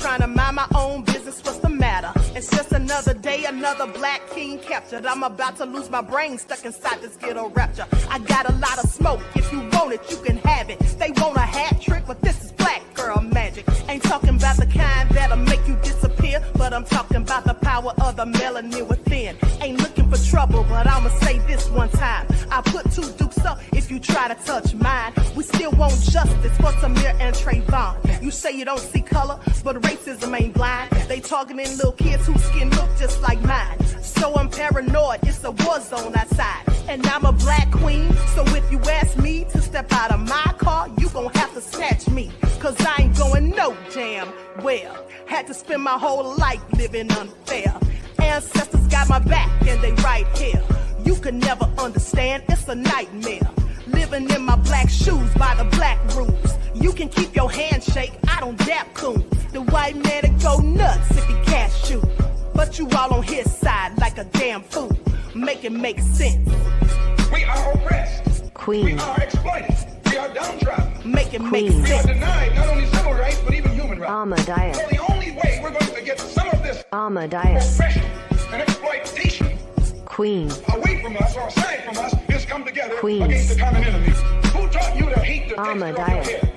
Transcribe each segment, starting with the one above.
trying to mind my own business, what's the matter? It's just another day, another black king captured. I'm about to lose my brain, stuck inside this ghetto rapture. I got a lot of smoke, if you want it, you can have it. They want a hat trick, but this is black girl magic. Ain't talking about the kind that'll make you disappear, but I'm talking about the power of the melanin within. Ain't looking for trouble, but I'ma say this one time. I put 2 dukes up if you try to touch mine. We still want justice for Samir and Trayvon. You say you don't see color, but racism ain't blind. They targeting little kids whose skin look just like mine. So I'm paranoid, it's a war zone outside. And I'm a black queen, so if you ask me to step out of my car, you gon' have to snatch me. Cause I ain't going no damn well. Had to spend my whole life living unfair. Ancestors got my back and they right here. You can never understand, it's a nightmare. Living in my black shoes by the black rules. You can keep your handshake, I don't dap coons. The white man to go nuts if he can't shoot. But you all on his side like a damn fool. Make it make sense. We are oppressed. Queen. We are exploited. We are downtrodden. Make it make We are sense. denied not only civil rights, but even human rights. Ahmadiyyah. So the only way we're going to get some of this Ahmadiyyah. oppression and exploitation Queen. away from us or aside from us is come together Queens. against the common enemy. Who taught you to hate the texture of your Ahmadiyyah. hair?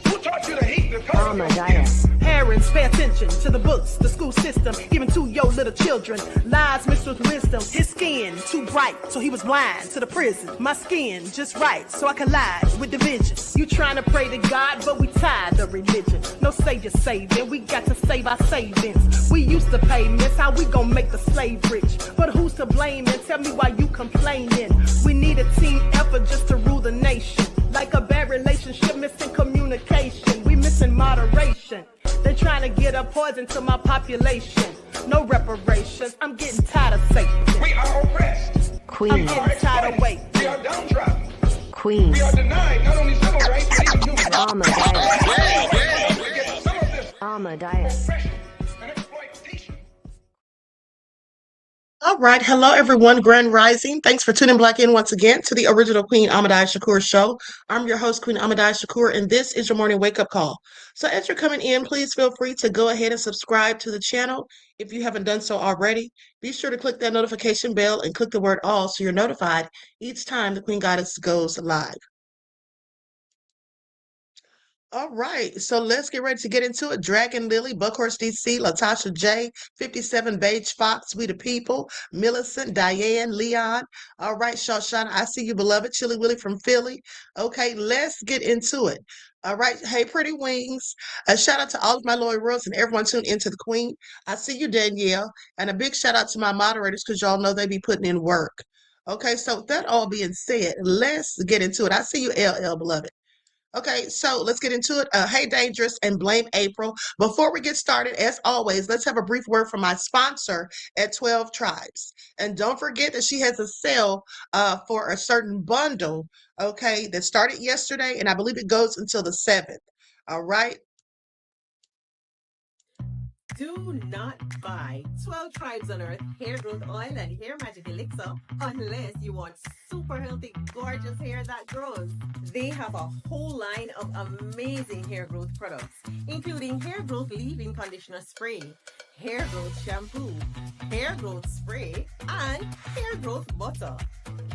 Who taught you to hate the color of your skin? Ahmadiyyah. Parents, pay attention to the books, the school system, given to your little children. Lies mixed with wisdom. His skin too bright, so he was blind to the prison. My skin just right, so I collide with division. You trying to pray to God, but we tired of religion. No savior saving, we got to save our savings. We used to pay miss, how we gon' make the slave rich? But who's to blame, and tell me why you complaining? We need a team effort just to rule the nation. Like a bad relationship, missing communication. We missing moderation. They're trying to get a poison to my population. No reparations. I'm getting tired of Satan. We are oppressed. I'm Queen. getting tired of waiting. We are downtrodden. Queen. We are denied not only civil rights, but even human rights. Ahmadiyyah. We get some of this Ahmadiyyah. oppression and exploitation. All right. Hello, everyone. Grand Rising. Thanks for tuning back in once again to the original Queen Ahmadiyyah Shakur show. I'm your host, Queen Ahmadiyyah Shakur, and this is your morning wake-up call. So as you're coming in, please feel free to go ahead and subscribe to the channel if you haven't done so already. Be sure to click that notification bell and click the word all so you're notified each time the Queen Goddess goes live. All right, so let's get ready to get into it. Dragon Lily, Buckhorse DC, Latasha J, 57 Beige Fox, We the People, Millicent, Diane, Leon. All right, Shoshana, I see you, beloved. Chili Willy from Philly. Okay, let's get into it. All right, hey, Pretty Wings. A shout out to all of my loyal royals and everyone tuned into the Queen. I see you, Danielle. And a big shout out to my moderators because y'all know they be putting in work. Okay, so with that all being said, let's get into it. I see you, LL, beloved. Okay, so let's get into it. Hey, Dangerous and Blame April. Before we get started, as always, let's have a brief word from my sponsor at 12 Tribes. And don't forget that she has a sale for a certain bundle, okay, that started yesterday, and I believe it goes until the 7th. All right. Do not buy 12 Tribes on Earth hair growth oil and hair magic elixir unless you want super healthy, gorgeous hair that grows. They have a whole line of amazing hair growth products, including hair growth leave-in conditioner spray, hair growth shampoo, hair growth spray, and hair growth butter.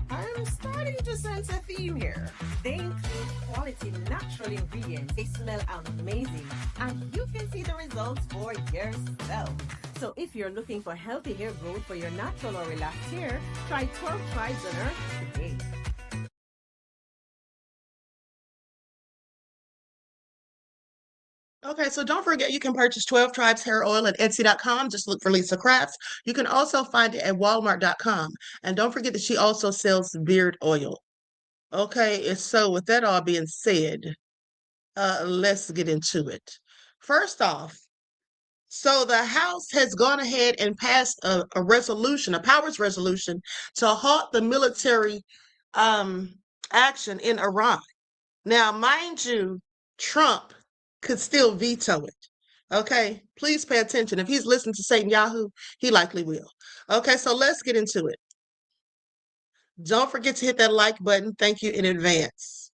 I'm starting to sense a theme here. They include quality natural ingredients. They smell amazing, and you can see the results for yourself. So if you're looking for healthy hair growth for your natural or relaxed hair, try 12 Tribes on Earth today. Okay, so don't forget you can purchase 12 Tribes hair oil at Etsy.com. Just look for Lisa Crafts. You can also find it at Walmart.com. And don't forget that she also sells beard oil. Okay, and so with that all being said, let's get into it. First off, so the House has gone ahead and passed a resolution, a powers resolution, to halt the military action in Iran. Now, mind you, Trump could still veto it. Okay, please pay attention. If he's listening to Satan Yahoo, he likely will. Okay, so let's get into it. Don't forget to hit that like button. Thank you in advance.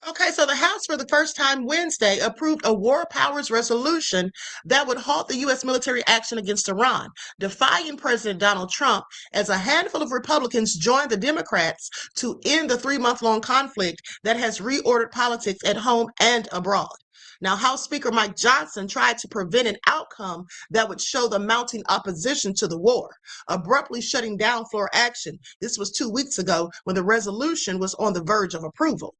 Okay, so the House for the first time Wednesday approved a war powers resolution that would halt the U.S. military action against Iran, defying President Donald Trump as a handful of Republicans joined the Democrats to end the 3-month-long conflict that has reordered politics at home and abroad. Now, House Speaker Mike Johnson tried to prevent an outcome that would show the mounting opposition to the war, abruptly shutting down floor action. This was 2 weeks ago when the resolution was on the verge of approval.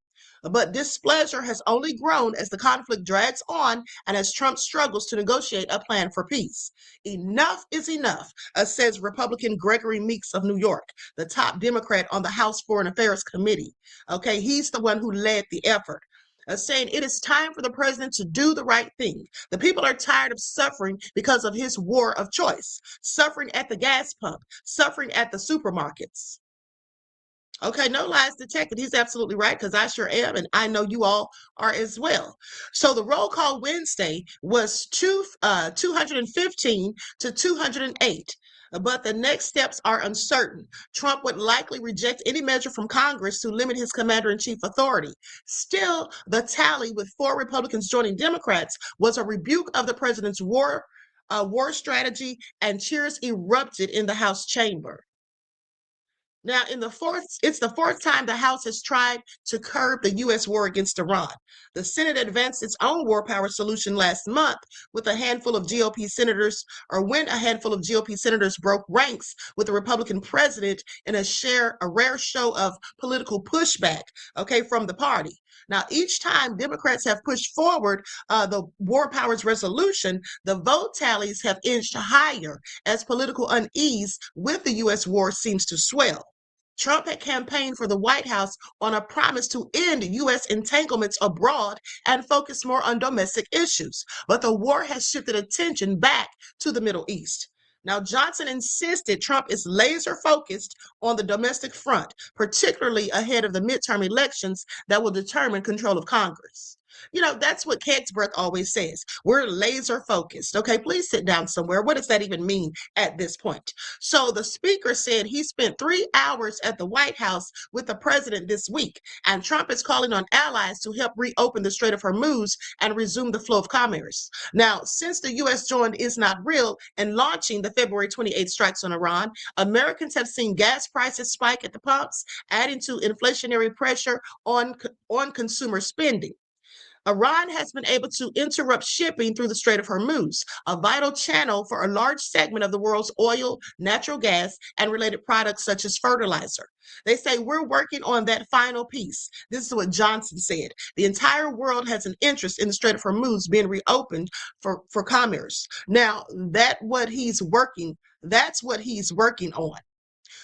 But displeasure has only grown as the conflict drags on and as Trump struggles to negotiate a plan for peace. Enough is enough, says Republican Gregory Meeks of New York, the top Democrat on the House Foreign Affairs Committee. Okay, he's the one who led the effort. Saying it is time for the president to do the right thing. The people are tired of suffering because of his war of choice, suffering at the gas pump, suffering at the supermarkets. Okay, no lies detected. He's absolutely right because I sure am, and I know you all are as well. So the roll call Wednesday was 215 to 208. But the next steps are uncertain. Trump would likely reject any measure from Congress to limit his commander-in-chief authority. Still, the tally with 4 Republicans joining Democrats was a rebuke of the president's war strategy, and cheers erupted in the House chamber. Now, it's the fourth time the House has tried to curb the U.S. war against Iran. The Senate advanced its own war power solution last month with a handful of GOP senators, or when a handful of GOP senators broke ranks with the Republican president in a rare show of political pushback, okay, from the party. Now, each time Democrats have pushed forward the war powers resolution, the vote tallies have inched higher as political unease with the U.S. war seems to swell. Trump had campaigned for the White House on a promise to end U.S. entanglements abroad and focus more on domestic issues, but the war has shifted attention back to the Middle East. Now, Johnson insisted Trump is laser focused on the domestic front, particularly ahead of the midterm elections that will determine control of Congress. You know, that's what Keg's Breath always says. We're laser focused. Okay, please sit down somewhere. What does that even mean at this point? So the speaker said he spent 3 hours at the White House with the president this week, and Trump is calling on allies to help reopen the Strait of Hormuz and resume the flow of commerce. Now, since the U.S. joined Is Not Real and launching the February 28th strikes on Iran, Americans have seen gas prices spike at the pumps, adding to inflationary pressure on consumer spending. Iran has been able to interrupt shipping through the Strait of Hormuz, a vital channel for a large segment of the world's oil, natural gas, and related products such as fertilizer. They say we're working on that final piece. This is what Johnson said. The entire world has an interest in the Strait of Hormuz being reopened for commerce. Now, that's what he's working on.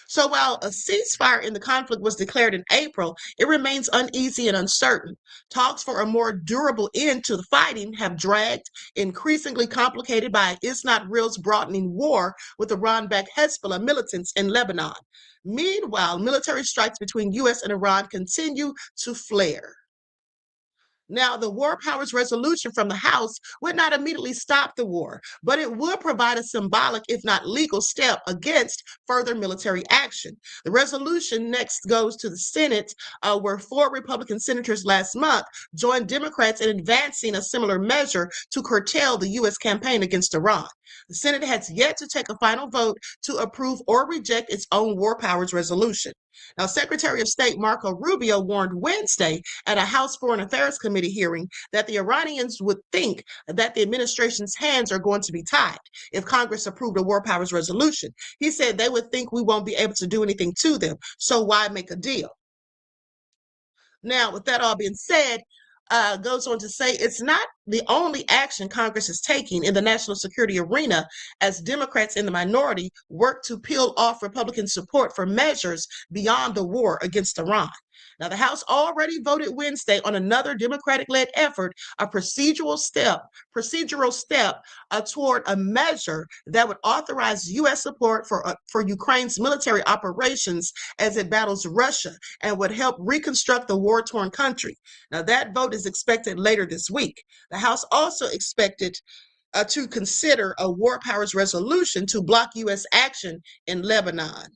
So while a ceasefire in the conflict was declared in April, it remains uneasy and uncertain. Talks for a more durable end to the fighting have dragged, increasingly complicated by Is Not Real's broadening war with Iran-backed Hezbollah militants in Lebanon. Meanwhile, military strikes between U.S. and Iran continue to flare. Now, the war powers resolution from the House would not immediately stop the war, but it would provide a symbolic, if not legal, step against further military action. The resolution next goes to the Senate, where 4 Republican senators last month joined Democrats in advancing a similar measure to curtail the U.S. campaign against Iran. The Senate has yet to take a final vote to approve or reject its own war powers resolution. Now, Secretary of State Marco Rubio warned Wednesday at a House Foreign Affairs Committee hearing that the Iranians would think that the administration's hands are going to be tied if Congress approved a war powers resolution. He said they would think we won't be able to do anything to them, so why make a deal? Now, with that all being said, goes on to say it's not the only action Congress is taking in the national security arena as Democrats in the minority work to peel off Republican support for measures beyond the war against Iran. Now, the House already voted Wednesday on another Democratic-led effort, a procedural step toward a measure that would authorize U.S. support for Ukraine's military operations as it battles Russia and would help reconstruct the war-torn country. Now, that vote is expected later this week. The House also expected to consider a war powers resolution to block U.S. action in Lebanon.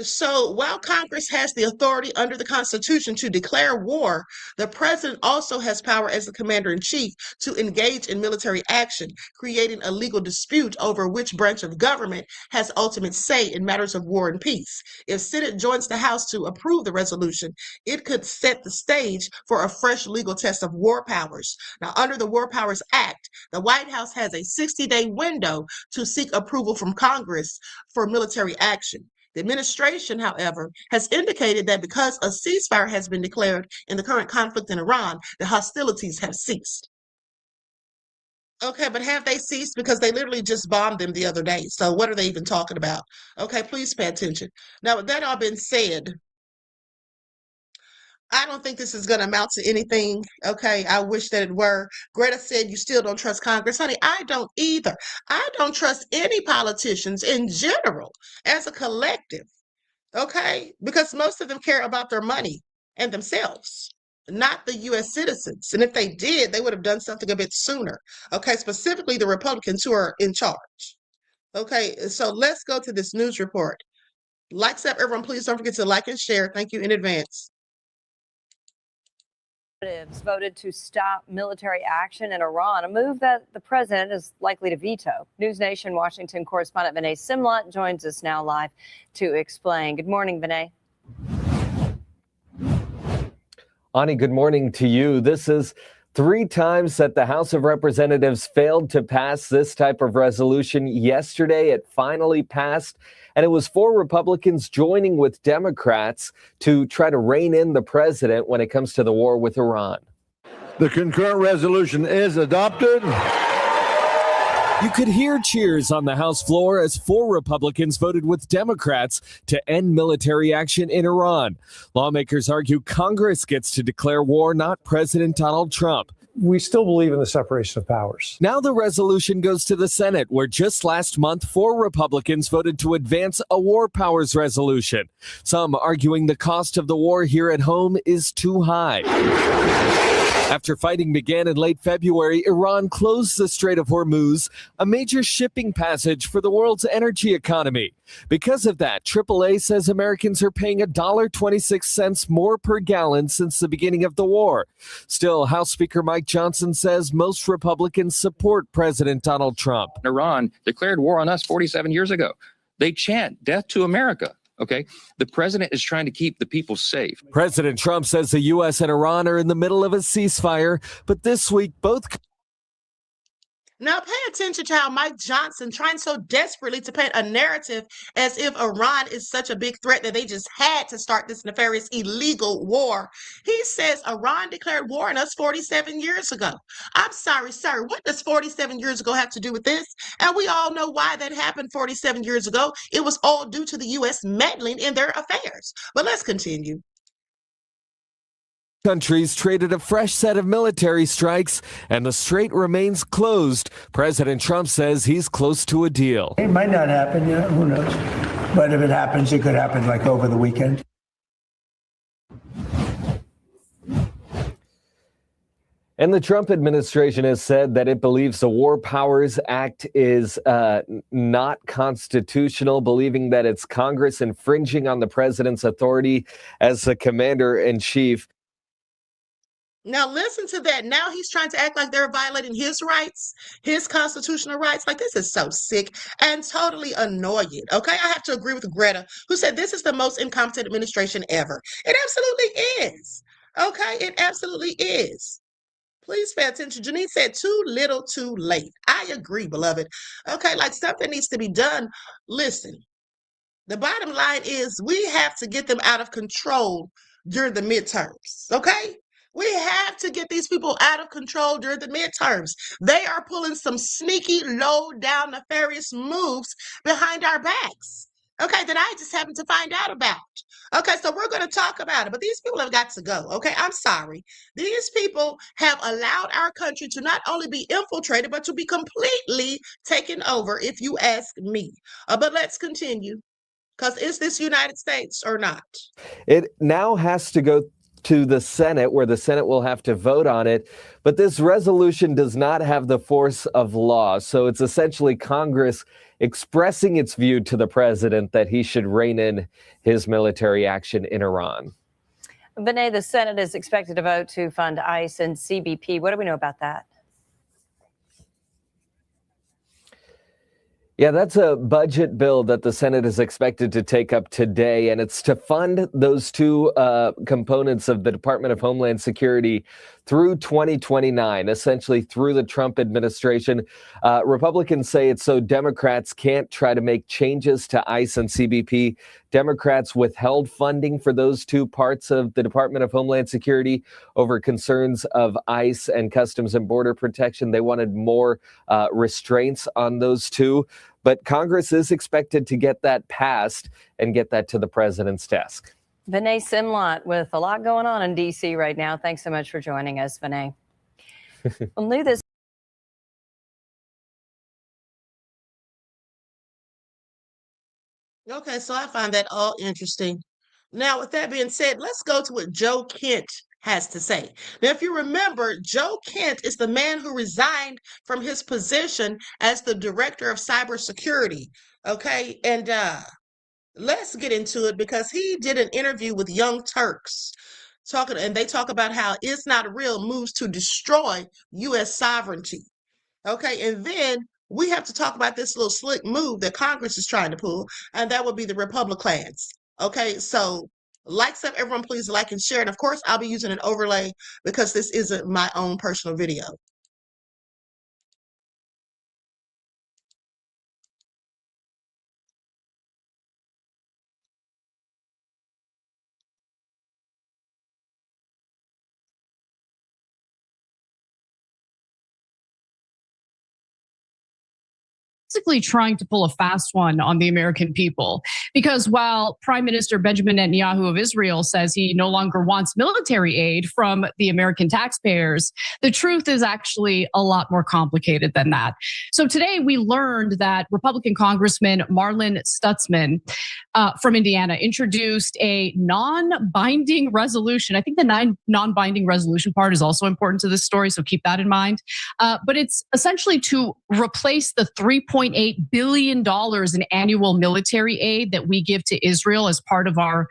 So while Congress has the authority under the Constitution to declare war, the president also has power as the commander in chief to engage in military action, creating a legal dispute over which branch of government has ultimate say in matters of war and peace. If Senate joins the House to approve the resolution, it could set the stage for a fresh legal test of war powers. Now, under the War Powers Act, the White House has a 60-day window to seek approval from Congress for military action. The administration, however, has indicated that because a ceasefire has been declared in the current conflict in Iran, the hostilities have ceased. Okay, but have they ceased? Because they literally just bombed them the other day. So what are they even talking about? Okay, please pay attention. Now, with that all been said, I don't think this is going to amount to anything. Okay, I wish that it were. Greta said you still don't trust Congress. Honey, I don't either. I don't trust any politicians in general as a collective. Okay, because most of them care about their money and themselves, not the U.S. citizens. And if they did, they would have done something a bit sooner. Okay, specifically the Republicans who are in charge. Okay, so let's go to this news report. Like up, everyone, please don't forget to like and share. Thank you in advance. Voted to stop military action in Iran, a move that the president is likely to veto. News Nation Washington correspondent Vinay Simlat joins us now live to explain. Good morning, Vinay. Ani, good morning to you. This is 3 times that the House of Representatives failed to pass this type of resolution. Yesterday, it finally passed, and it was 4 Republicans joining with Democrats to try to rein in the president when it comes to the war with Iran. The concurrent resolution is adopted. You could hear cheers on the House floor as 4 Republicans voted with Democrats to end military action in Iran. Lawmakers argue Congress gets to declare war, not President Donald Trump. We still believe in the separation of powers. Now the resolution goes to the Senate, where just last month 4 Republicans voted to advance a war powers resolution. Some arguing the cost of the war here at home is too high. After fighting began in late February, Iran closed the Strait of Hormuz, a major shipping passage for the world's energy economy. Because of that, AAA says Americans are paying $1.26 more per gallon since the beginning of the war. Still, House Speaker Mike Johnson says most Republicans support President Donald Trump. Iran declared war on us 47 years ago. They chant death to America. Okay, the president is trying to keep the people safe. President Trump says the U.S. and Iran are in the middle of a ceasefire, but this week both. Now pay attention to how Mike Johnson trying so desperately to paint a narrative as if Iran is such a big threat that they just had to start this nefarious illegal war. He says Iran declared war on us 47 years ago. I'm sorry, sir. What does 47 years ago have to do with this? And we all know why that happened 47 years ago. It was all due to the U.S. meddling in their affairs. But let's continue. Countries traded a fresh set of military strikes, and the strait remains closed. President Trump says he's close to a deal. It might not happen, who knows? But if it happens, it could happen like over the weekend. And the Trump administration has said that it believes the War Powers Act is not constitutional, believing that it's Congress infringing on the president's authority as the commander-in-chief. Now listen to that. Now he's trying to act like they're violating his rights, his constitutional rights. Like, this is so sick and totally annoying. Okay, I have to agree with Greta, who said this is the most incompetent administration ever. It absolutely is. Okay, it absolutely is. Please pay attention. Janine said too little, too late. I agree, beloved. Okay, like something needs to be done. Listen, the bottom line is we have to get them out of control during the midterms. Okay? We have to get these people out of control during the midterms. They are pulling some sneaky, low-down, nefarious moves behind our backs. Okay, that I just happened to find out about. Okay, so we're going to talk about it, but these people have got to go. Okay, I'm sorry. These people have allowed our country to not only be infiltrated, but to be completely taken over, if you ask me. But let's continue, because is this United States or not? It now has to go to the Senate, where the Senate will have to vote on it. But this resolution does not have the force of law. So it's essentially Congress expressing its view to the president that he should rein in his military action in Iran. Vinay, the Senate is expected to vote to fund ICE and CBP. What do we know about that? Yeah, that's a budget bill that the Senate is expected to take up today, and it's to fund those two components of the Department of Homeland Security through 2029, essentially through the Trump administration. Republicans say it's so Democrats can't try to make changes to ICE and CBP. Democrats withheld funding for those two parts of the Department of Homeland Security over concerns of ICE and Customs and Border Protection. They wanted more restraints on those two. But Congress is expected to get that passed and get that to the president's desk. Vinay Simlot with a lot going on in D.C. right now. Thanks so much for joining us, Vinay. We'll do this. Okay, so I find that all interesting. Now, with that being said, let's go to what Joe Kent has to say. Now, if you remember, Joe Kent is the man who resigned from his position as the director of cybersecurity. Okay, and let's get into it because he did an interview with Young Turks and they talk about how It's Not Real moves to destroy U.S. sovereignty. Okay, and then we have to talk about this little slick move that Congress is trying to pull, and that would be the Republicans. Okay, so everyone please like and share. And of course, I'll be using an overlay because this isn't my own personal video. Basically trying to pull a fast one on the American people. Because while Prime Minister Benjamin Netanyahu of Israel says he no longer wants military aid from the American taxpayers, the truth is actually a lot more complicated than that. So today we learned that Republican Congressman Marlin Stutzman from Indiana introduced a non-binding resolution. I think the non-binding resolution part is also important to this story, so keep that in mind. But it's essentially to replace the $3.8 billion in annual military aid that we give to Israel as part of our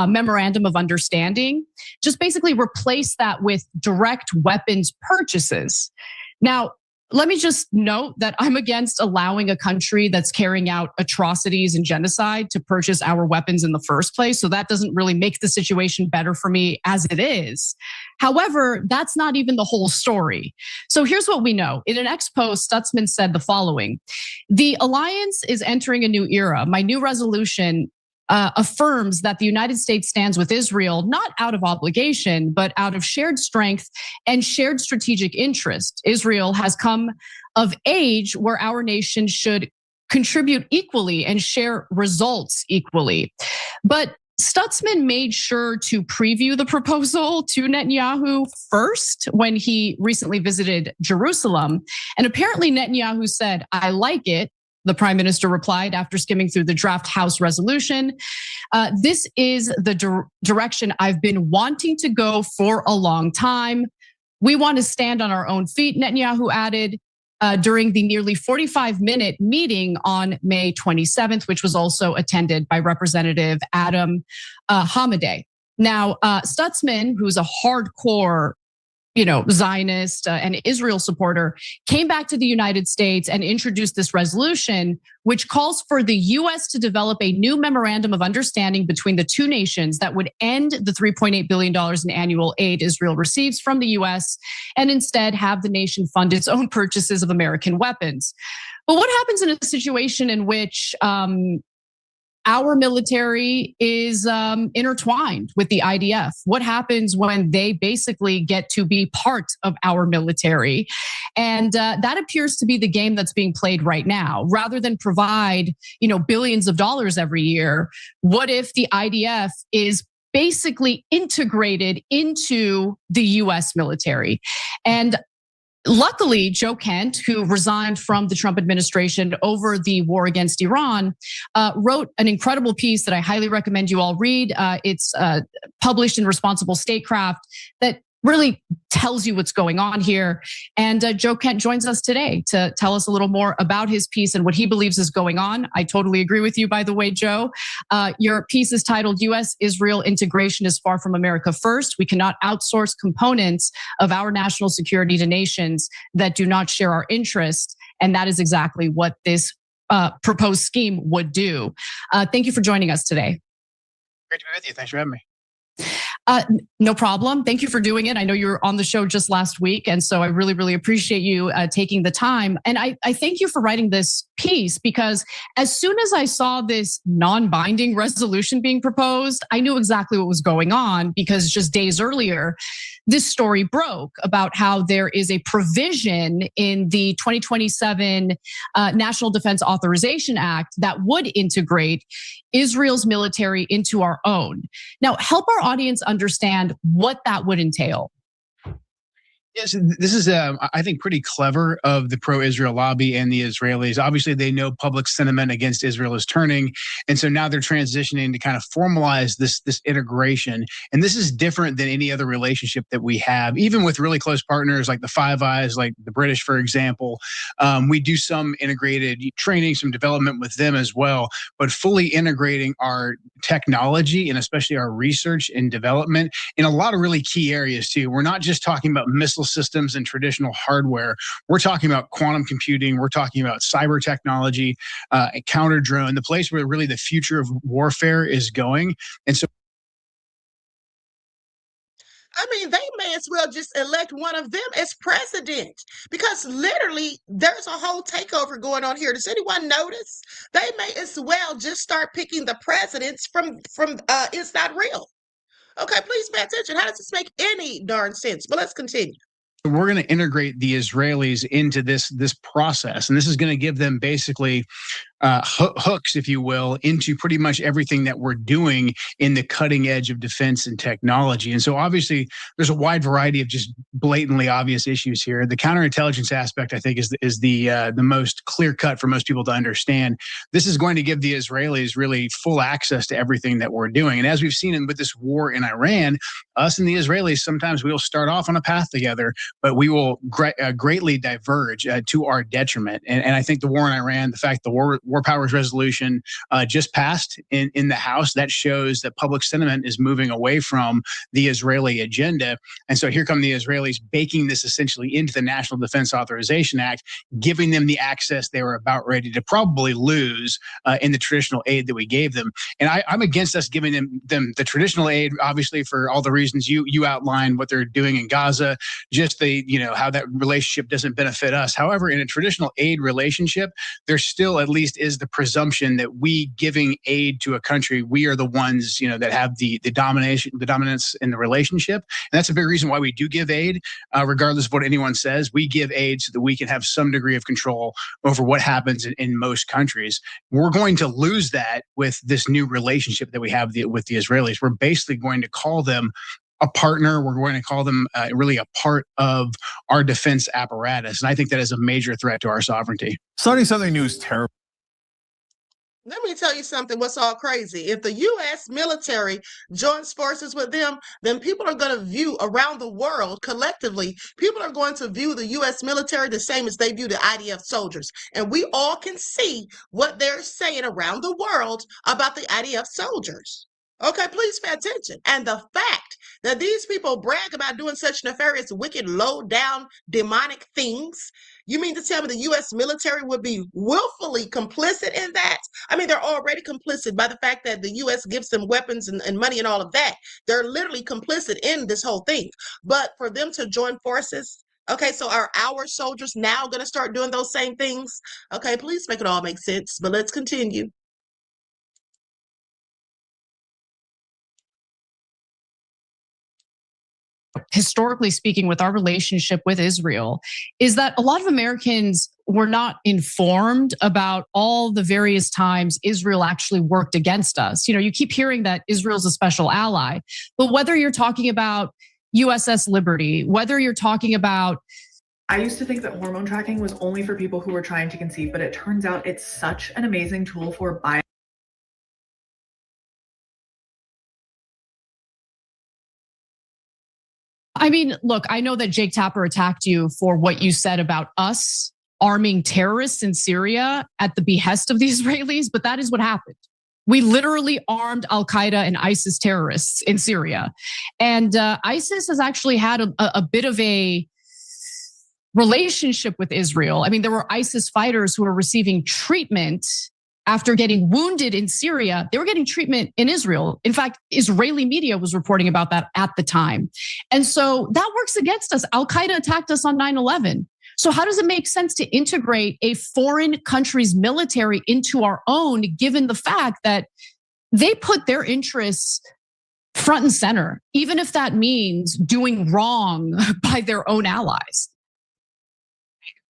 memorandum of understanding. Just basically replace that with direct weapons purchases. Now, let me just note that I'm against allowing a country that's carrying out atrocities and genocide to purchase our weapons in the first place. So that doesn't really make the situation better for me as it is. However, that's not even the whole story. So here's what we know. In an ex-post, Stutzman said the following: the alliance is entering a new era. My new resolution affirms that the United States stands with Israel, not out of obligation, but out of shared strength and shared strategic interest. Israel has come of age where our nation should contribute equally and share results equally. But Stutzman made sure to preview the proposal to Netanyahu first when he recently visited Jerusalem. And apparently Netanyahu said, "I like it." The prime minister replied after skimming through the draft House resolution. This is the direction I've been wanting to go for a long time. We want to stand on our own feet, Netanyahu added during the nearly 45-minute meeting on May 27th, which was also attended by Representative Adam Ahmadiyyah. Now, Stutzman, who's a hardcore Zionist and Israel supporter, came back to the United States and introduced this resolution, which calls for the US to develop a new memorandum of understanding between the two nations that would end the $3.8 billion in annual aid Israel receives from the US and instead have the nation fund its own purchases of American weapons. But what happens in a situation in which our military is intertwined with the IDF? What happens when they basically get to be part of our military? And that appears to be the game that's being played right now. Rather than provide, billions of dollars every year, what if the IDF is basically integrated into the US military? And luckily, Joe Kent, who resigned from the Trump administration over the war against Iran, wrote an incredible piece that I highly recommend you all read. It's published in Responsible Statecraft that really tells you what's going on here. And Joe Kent joins us today to tell us a little more about his piece and what he believes is going on. I totally agree with you, by the way, Joe. Your piece is titled, U.S.-Israel Integration is Far from America First. We cannot outsource components of our national security to nations that do not share our interests. And that is exactly what this proposed scheme would do. Thank you for joining us today. Great to be with you. Thanks for having me. No problem. Thank you for doing it. I know you were on the show just last week, and so I really, really appreciate you taking the time. And I thank you for writing this piece, because as soon as I saw this non-binding resolution being proposed, I knew exactly what was going on, because just days earlier, this story broke about how there is a provision in the 2027 National Defense Authorization Act that would integrate Israel's military into our own. Now, help our audience understand what that would entail. Yes, this is, I think, pretty clever of the pro-Israel lobby and the Israelis. Obviously, they know public sentiment against Israel is turning, and so now they're transitioning to kind of formalize this integration. And this is different than any other relationship that we have, even with really close partners like the Five Eyes, like the British, for example. We do some integrated training, some development with them as well, but fully integrating our technology and especially our research and development in a lot of really key areas too. We're not just talking about missile systems and traditional hardware. We're talking about quantum computing. We're talking about cyber technology, counter drone, the place where really the future of warfare is going. And so, I mean, they may as well just elect one of them as president, because literally there's a whole takeover going on here. Does anyone notice? They may as well just start picking the presidents from It's Not Real. Okay, please pay attention. How does this make any darn sense? But let's continue. we're going to integrate the Israelis into this process, and this is going to give them basically hooks, if you will, into pretty much everything that we're doing in the cutting edge of defense and technology. And so obviously there's a wide variety of just blatantly obvious issues here. The counterintelligence aspect, I think, is the most clear cut for most people to understand. This is going to give the Israelis really full access to everything that we're doing. And as we've seen with this war in Iran, us and the Israelis, sometimes we will start off on a path together, but we will greatly diverge to our detriment. And I think the war in Iran, the fact the war powers resolution just passed in the House, that shows that public sentiment is moving away from the Israeli agenda. And so here come the Israelis baking this essentially into the National Defense Authorization Act, giving them the access they were about ready to probably lose in the traditional aid that we gave them. And I'm against us giving them the traditional aid, obviously, for all the reasons you outlined, what they're doing in Gaza, just how that relationship doesn't benefit us. However, in a traditional aid relationship, there still at least is the presumption that we giving aid to a country, we are the ones, that have the dominance in the relationship. And that's a big reason why we do give aid, regardless of what anyone says. We give aid so that we can have some degree of control over what happens in most countries. We're going to lose that with this new relationship that we have with the Israelis. We're basically going to call them a partner. We're going to call them really a part of our defense apparatus. And I think that is a major threat to our sovereignty. Starting something new is terrible. Let me tell you something, what's all crazy. If the U.S. military joins forces with them, then people are going to view around the world collectively, people are going to view the U.S. military the same as they view the IDF soldiers. And we all can see what they're saying around the world about the IDF soldiers. Okay, please pay attention. And the fact that these people brag about doing such nefarious, wicked, low-down, demonic things, you mean to tell me the U.S. military would be willfully complicit in that? I mean, they're already complicit by the fact that the U.S. gives them weapons and money and all of that. They're literally complicit in this whole thing. But for them to join forces, okay, so are our soldiers now going to start doing those same things? Okay, please make it all make sense, but let's continue. Historically speaking, with our relationship with Israel, is that a lot of Americans were not informed about all the various times Israel actually worked against us. You keep hearing that Israel's a special ally, but whether you're talking about USS Liberty, whether you're talking about I used to think that hormone tracking was only for people who were trying to conceive, but it turns out it's such an amazing tool for I mean, look, I know that Jake Tapper attacked you for what you said about us arming terrorists in Syria at the behest of the Israelis, but that is what happened. We literally armed Al-Qaeda and ISIS terrorists in Syria. And ISIS has actually had a bit of a relationship with Israel. I mean, there were ISIS fighters who were receiving treatment after getting wounded in Syria. They were getting treatment in Israel. In fact, Israeli media was reporting about that at the time. And so that works against us. Al-Qaeda attacked us on 9/11. So how does it make sense to integrate a foreign country's military into our own, given the fact that they put their interests front and center, even if that means doing wrong by their own allies?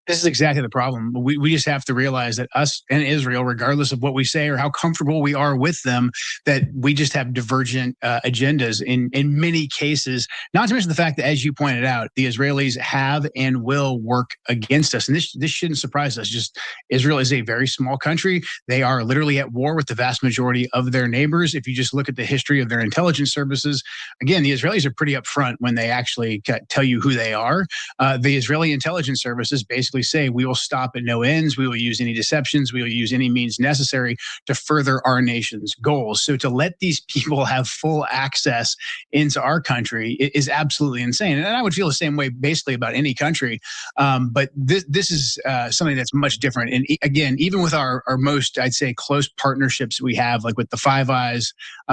This is exactly the problem. We just have to realize that us and Israel, regardless of what we say or how comfortable we are with them, that we just have divergent agendas in many cases. Not to mention the fact that, as you pointed out, the Israelis have and will work against us. And this shouldn't surprise us. Just Israel is a very small country. They are literally at war with the vast majority of their neighbors. If you just look at the history of their intelligence services, again, the Israelis are pretty upfront when they actually tell you who they are. The Israeli intelligence services basically say, we will stop at no ends, we will use any deceptions, we will use any means necessary to further our nation's goals. So to let these people have full access into our country is absolutely insane. And I would feel the same way basically about any country. But this is something that's much different. And again, even with our most, I'd say, close partnerships we have, like with the Five Eyes,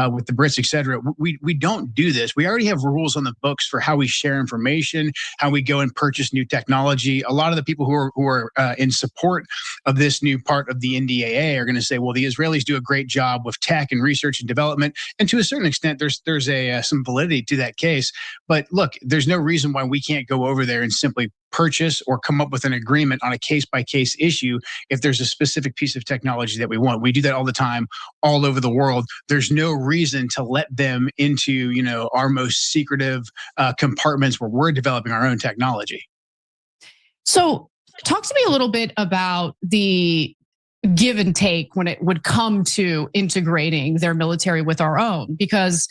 with the Brits, et cetera, we don't do this. We already have rules on the books for how we share information, how we go and purchase new technology. A lot of the people who are in support of this new part of the NDAA are going to say, well, the Israelis do a great job with tech and research and development. And to a certain extent, there's some validity to that case. But look, there's no reason why we can't go over there and simply purchase or come up with an agreement on a case-by-case issue if there's a specific piece of technology that we want. We do that all the time, all over the world. There's no reason to let them into, our most secretive compartments where we're developing our own technology. So talk to me a little bit about the give and take when it would come to integrating their military with our own, because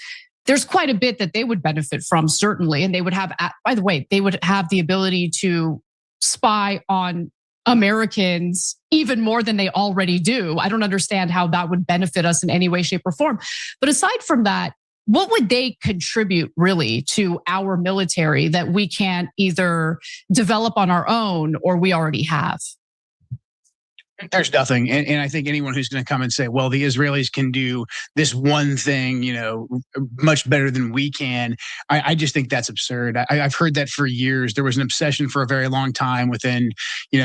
there's quite a bit that they would benefit from, certainly. And they would have, by the way, they would have the ability to spy on Americans even more than they already do. I don't understand how that would benefit us in any way, shape, or form. But aside from that, what would they contribute really to our military that we can't either develop on our own or we already have? There's nothing. And I think anyone who's going to come and say, well, the Israelis can do this one thing, much better than we can. I just think that's absurd. I've heard that for years. There was an obsession for a very long time within,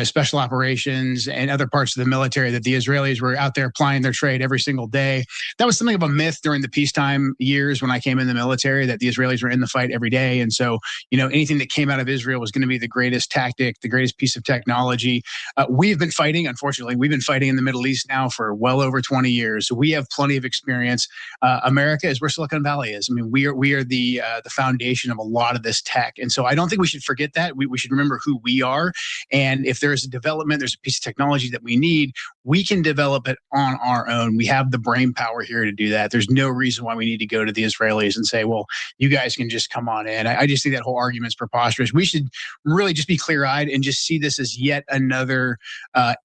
special operations and other parts of the military that the Israelis were out there plying their trade every single day. That was something of a myth during the peacetime years when I came in the military, that the Israelis were in the fight every day. And so, anything that came out of Israel was going to be the greatest tactic, the greatest piece of technology. We've been fighting, unfortunately. We've been fighting in the Middle East now for well over 20 years. So we have plenty of experience. America is where Silicon Valley is. I mean, we are the foundation of a lot of this tech. And so I don't think we should forget that. We should remember who we are. And if there's a development, there's a piece of technology that we need, we can develop it on our own. We have the brain power here to do that. There's no reason why we need to go to the Israelis and say, well, you guys can just come on in. I just think that whole argument's preposterous. We should really just be clear-eyed and just see this as yet another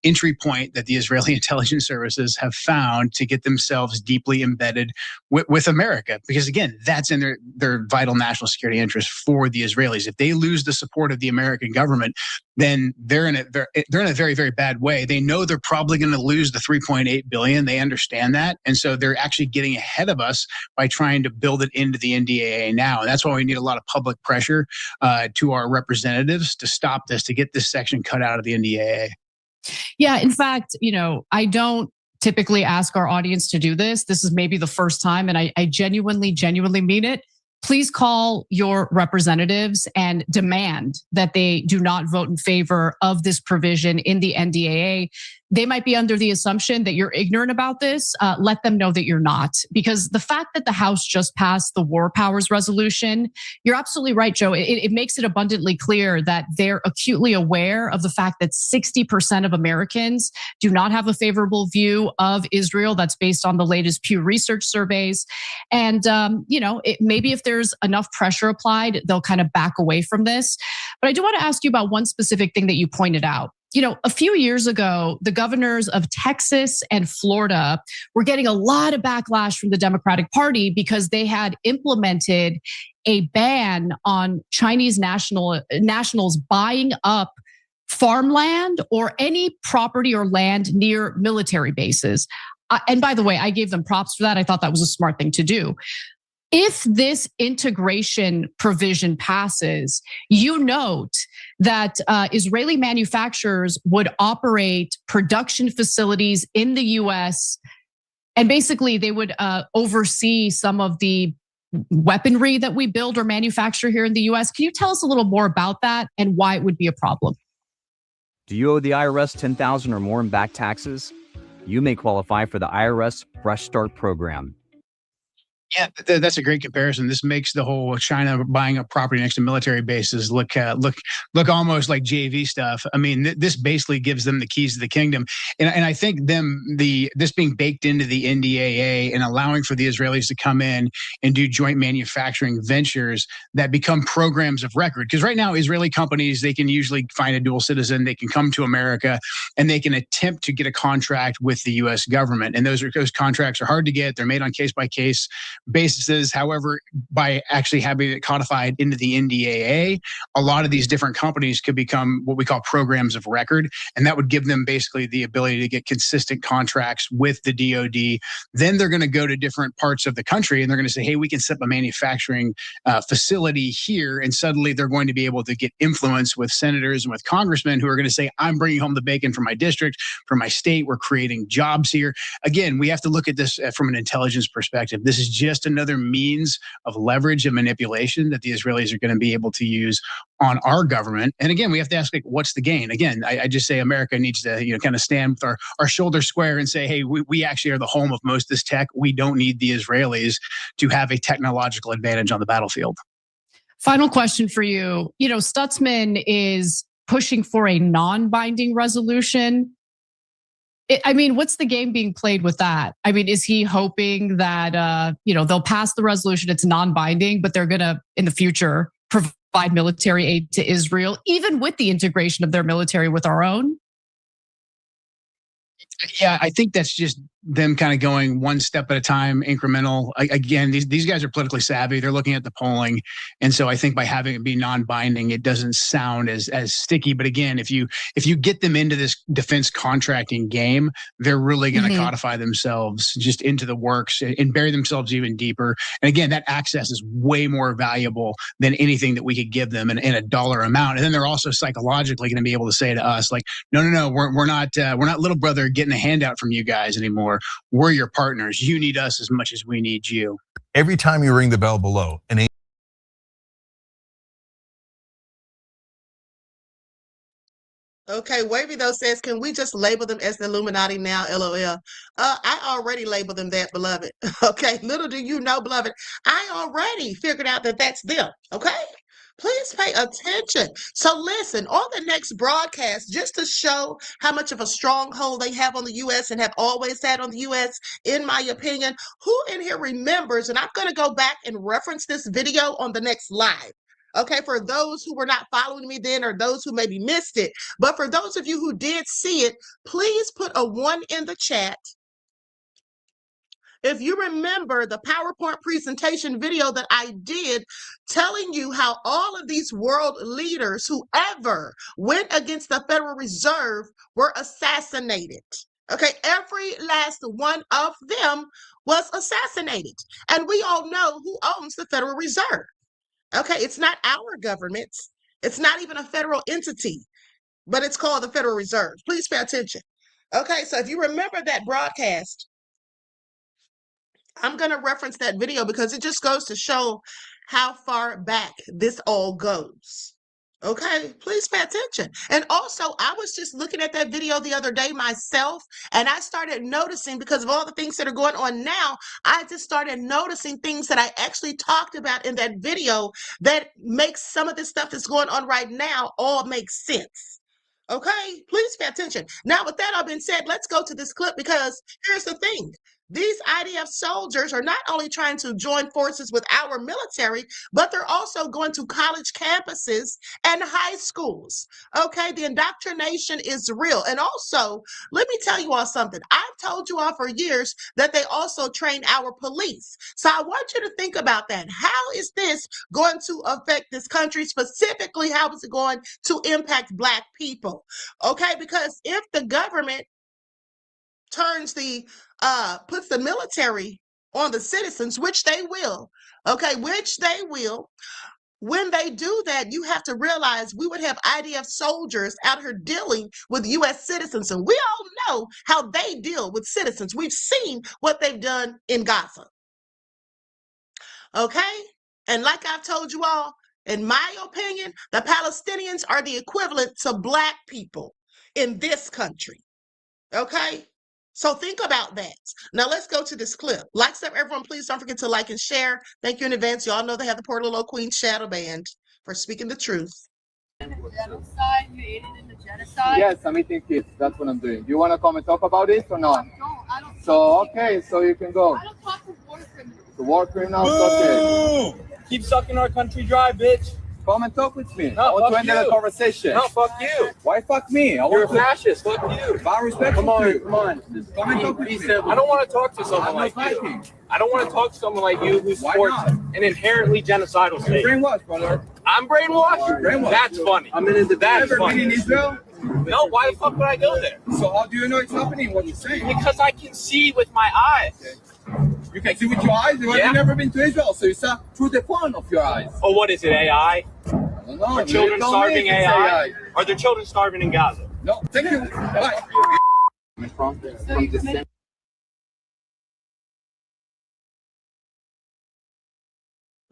entry point that the Israeli intelligence services have found to get themselves deeply embedded with America. Because again, that's in their vital national security interest for the Israelis. If they lose the support of the American government, then they're in a very, very bad way. They know they're probably going to lose the $3.8 billion. They understand that. And so they're actually getting ahead of us by trying to build it into the NDAA now. And that's why we need a lot of public pressure to our representatives to stop this, to get this section cut out of the NDAA. Yeah, in fact, I don't typically ask our audience to do this. This is maybe the first time, and I genuinely mean it. Please call your representatives and demand that they do not vote in favor of this provision in the NDAA. they might be under the assumption that you're ignorant about this. Let them know that you're not. Because the fact that the House just passed the War Powers Resolution, you're absolutely right, Joe. It makes it abundantly clear that they're acutely aware of the fact that 60% of Americans do not have a favorable view of Israel. That's based on the latest Pew Research surveys. And, maybe if there's enough pressure applied, they'll kind of back away from this. But I do want to ask you about one specific thing that you pointed out. A few years ago, the governors of Texas and Florida were getting a lot of backlash from the Democratic Party because they had implemented a ban on Chinese nationals buying up farmland or any property or land near military bases. And by the way, I gave them props for that. I thought that was a smart thing to do. If this integration provision passes, you note that Israeli manufacturers would operate production facilities in the US, and basically they would oversee some of the weaponry that we build or manufacture here in the US. Can you tell us a little more about that and why it would be a problem? Do you owe the IRS $10,000 or more in back taxes? You may qualify for the IRS Fresh Start program. Yeah, that's a great comparison. This makes the whole China buying up property next to military bases look almost like JV stuff. I mean, this basically gives them the keys to the kingdom, and I think this being baked into the NDAA and allowing for the Israelis to come in and do joint manufacturing ventures that become programs of record. Because right now, Israeli companies, they can usually find a dual citizen, they can come to America, and they can attempt to get a contract with the U.S. government. And those contracts are hard to get. They're made on case by case basis. However, by actually having it codified into the NDAA, a lot of these different companies could become what we call programs of record. And that would give them basically the ability to get consistent contracts with the DoD. Then they're going to go to different parts of the country and they're going to say, hey, we can set up a manufacturing facility here. And suddenly they're going to be able to get influence with senators and with congressmen who are going to say, I'm bringing home the bacon for my district, for my state. We're creating jobs here. Again, we have to look at this from an intelligence perspective. This is just another means of leverage and manipulation that the Israelis are going to be able to use on our government. And again, we have to ask, like, what's the gain? Again, I just say America needs to, kind of stand with our shoulders square and say, hey, we actually are the home of most of this tech. We don't need the Israelis to have a technological advantage on the battlefield. Final question for you. Stutzman is pushing for a non-binding resolution. What's the game being played with that? Is he hoping that, they'll pass the resolution, it's non-binding, but they're going to, in the future, provide military aid to Israel, even with the integration of their military with our own? Yeah, I think that's just them kind of going one step at a time, incremental. Again, these guys are politically savvy. They're looking at the polling. And so I think by having it be non-binding, it doesn't sound as sticky. But again, if you get them into this defense contracting game, they're really going to codify themselves just into the works and bury themselves even deeper. And again, that access is way more valuable than anything that we could give them in a dollar amount. And then they're also psychologically going to be able to say to us, like, no, we're not little brother getting a handout from you guys anymore. We're your partners. You need us as much as we need you. Every time you ring the bell below, Okay, Wavy though says, can we just label them as the Illuminati now, LOL? I already labeled them that, beloved. Okay, little do you know, beloved, I already figured out that that's them, okay? Please pay attention. So listen, on the next broadcast, just to show how much of a stronghold they have on the U.S. and have always had on the U.S., in my opinion, who in here remembers, and I'm going to go back and reference this video on the next live. Okay, for those who were not following me then or those who maybe missed it. But for those of you who did see it, please put a 1 in the chat if you remember the PowerPoint presentation video that I did telling you how all of these world leaders who ever went against the Federal Reserve were assassinated. Okay, every last one of them was assassinated. And we all know who owns the Federal Reserve. Okay, it's not our government. It's not even a federal entity, but it's called the Federal Reserve. Please pay attention. Okay, so if you remember that broadcast, I'm going to reference that video because it just goes to show how far back this all goes. Okay, please pay attention. And also, I was just looking at that video the other day myself, and I started noticing, because of all the things that are going on now, I just started noticing things that I actually talked about in that video that makes some of this stuff that's going on right now all make sense. Okay, please pay attention. Now, with that all being said, let's go to this clip, because here's the thing. These IDF soldiers are not only trying to join forces with our military, but they're also going to college campuses and high schools. Okay, the indoctrination is real. And also, let me tell you all something. I've told you all for years that they also train our police. So I want you to think about that. How is this going to affect this country? Specifically, how is it going to impact Black people? Okay, because if the government turns puts the military on the citizens, which they will, okay, which they will, when they do that, you have to realize we would have IDF soldiers out here dealing with U.S. citizens. And we all know how they deal with citizens. We've seen what they've done in Gaza. Okay? And like I've told you all, in my opinion, the Palestinians are the equivalent to Black people in this country. Okay? So think about that. Now let's go to this clip. Like, sub, everyone, please don't forget to like and share. Thank you in advance. Y'all know they have the poor little Queen shadow band for speaking the truth. Genocide, you aided in the genocide? Yes, I'm eating kids. That's what I'm doing. Do you want to come and talk about it or not? No, I don't. So, okay, so you can go. I don't talk to war criminals. The war criminals, okay. Keep sucking our country dry, bitch. Come and talk with me. No, I want to fuck end the you. conversation. No, fuck you. Why fuck me? You're a fascist. Fuck you. I respect Come on, you. come on. Come and talk with me. I don't want to talk to someone I'm like not you. fighting. I don't want to talk to someone like you who Why supports not? an inherently genocidal You're state. brainwashed, brother. I'm brainwashed? You're brainwashed. That's funny. I mean, in the That's ever been funny. in Israel? No, why the fuck would I go there? So how do you know it's happening? What you're saying? Because I can see with my eyes. Okay. You can see with your eyes. You have never been to Israel, so you saw through the phone of your eyes. Oh, what is it, AI? I don't know. Are children starving AI? Are there children starving in Gaza? No, thank you. Bye. From the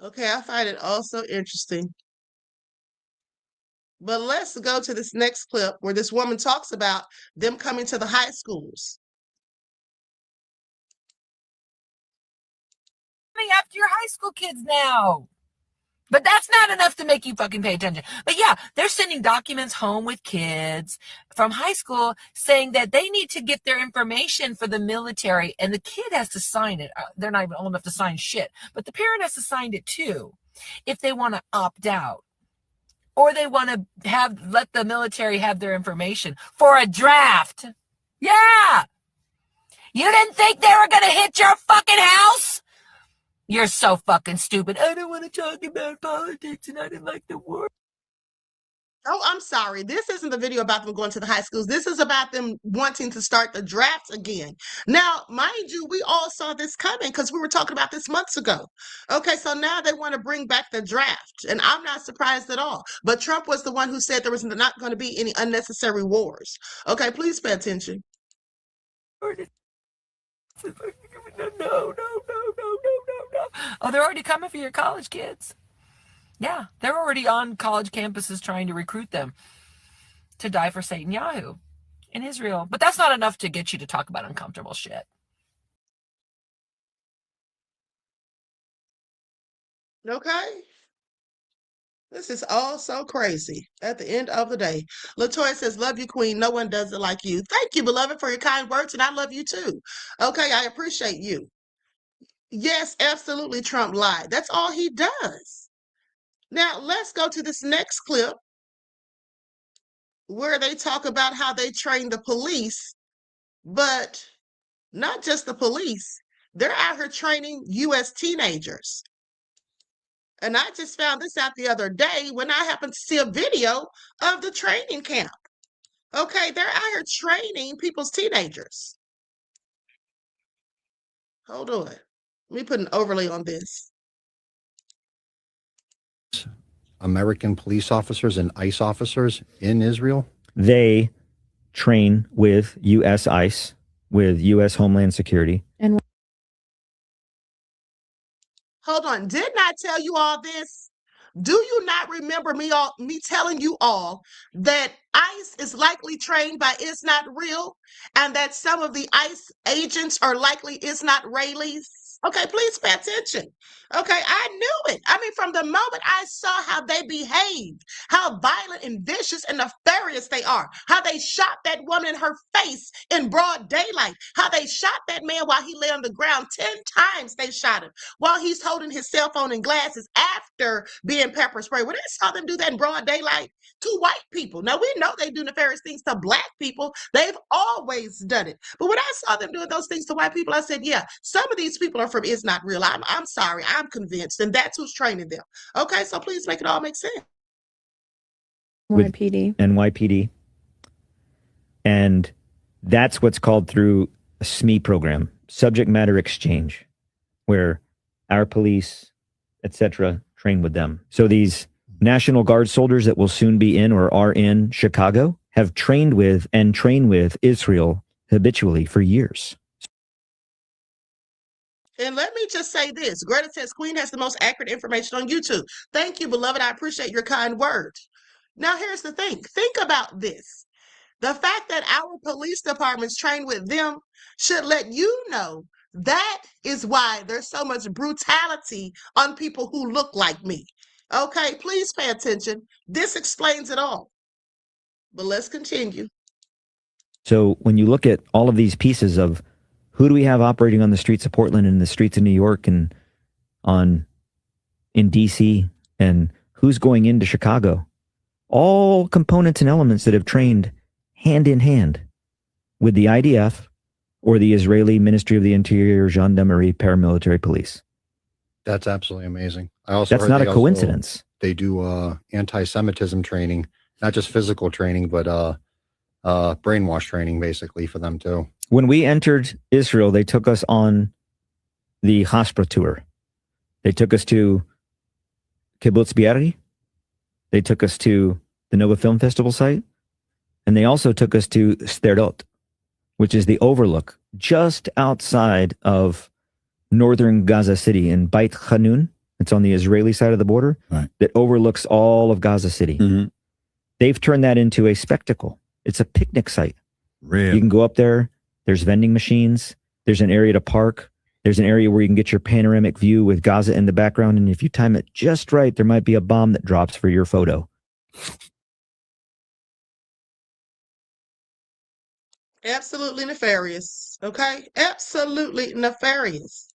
Okay, I find it also interesting. But let's go to this next clip where this woman talks about them coming to the high schools. Coming after your high school kids now. But that's not enough to make you fucking pay attention. But yeah, they're sending documents home with kids from high school saying that they need to get their information for the military, and the kid has to sign it. They're not even old enough to sign shit, but the parent has to sign it too if they want to opt out. Or they want to let the military have their information for a draft. Yeah. You didn't think they were going to hit your fucking house? You're so fucking stupid. I don't want to talk about politics and I didn't like the war. Oh, I'm sorry. This isn't the video about them going to the high schools. This is about them wanting to start the drafts again. Now, mind you, we all saw this coming because we were talking about this months ago. Okay, so now they want to bring back the draft, and I'm not surprised at all. But Trump was the one who said there was not going to be any unnecessary wars. Okay, please pay attention. No. Oh, they're already coming for your college kids. Yeah, they're already on college campuses trying to recruit them to die for Satan Yahoo in Israel. But that's not enough to get you to talk about uncomfortable shit. Okay? This is all so crazy at the end of the day. Latoya says, love you, Queen. No one does it like you. Thank you, beloved, for your kind words, and I love you too. Okay, I appreciate you. Yes, absolutely, Trump lied. That's all he does. Now, let's go to this next clip where they talk about how they train the police, but not just the police. They're out here training U.S. teenagers. And I just found this out the other day when I happened to see a video of the training camp. Okay, they're out here training people's teenagers. Hold on. Let me put an overlay on this. American police officers and ICE officers in Israel? They train with U.S. ICE, with U.S. Homeland Security. And hold on. Didn't I tell you all this? Do you not remember me telling you all that ICE is likely trained by It's Not Real, and that some of the ICE agents are likely It's Not Rayleigh? Okay, please pay attention. Okay, I knew it. I mean, from the moment I saw how they behaved, how violent and vicious and nefarious they are, how they shot that woman in her face in broad daylight, how they shot that man while he lay on the ground 10 times they shot him while he's holding his cell phone and glasses after being pepper sprayed. When I saw them do that in broad daylight to white people. Now, we know they do nefarious things to black people. They've always done it. But when I saw them doing those things to white people, I said, yeah, some of these people are from It's Not Real. I'm sorry. I'm convinced. And that's who's training them. Okay, so please make it all make sense. with NYPD. NYPD. And that's what's called through a SME program, subject matter exchange, where our police, etc., train with them. So these National Guard soldiers that will soon be in or are in Chicago have trained with and train with Israel habitually for years. And let me just say this. Greta says Queen has the most accurate information on YouTube. Thank you, beloved. I appreciate your kind words. Now, here's the thing. Think about this. The fact that our police departments train with them should let you know that is why there's so much brutality on people who look like me. Okay, please pay attention. This explains it all. But let's continue. So when you look at all of these pieces of who do we have operating on the streets of Portland and the streets of New York and in DC, and who's going into Chicago, all components and elements that have trained hand in hand with the IDF or the Israeli Ministry of the Interior Gendarmerie paramilitary police. That's absolutely amazing. I also That's heard not a they also- coincidence. They do anti-Semitism training, not just physical training, but brainwash training basically for them too. When we entered Israel, they took us on the Hasbra tour. They took us to Kibbutz Be'eri. They took us to the Nova Film Festival site. And they also took us to Sderot, which is the overlook just outside of northern Gaza City in Beit Hanun. It's on the Israeli side of the border that overlooks all of Gaza City. Mm-hmm. They've turned that into a spectacle. It's a picnic site. Really? You can go up there. There's vending machines. There's an area to park. There's an area where you can get your panoramic view with Gaza in the background. And if you time it just right, there might be a bomb that drops for your photo. Absolutely nefarious. Okay? Absolutely nefarious.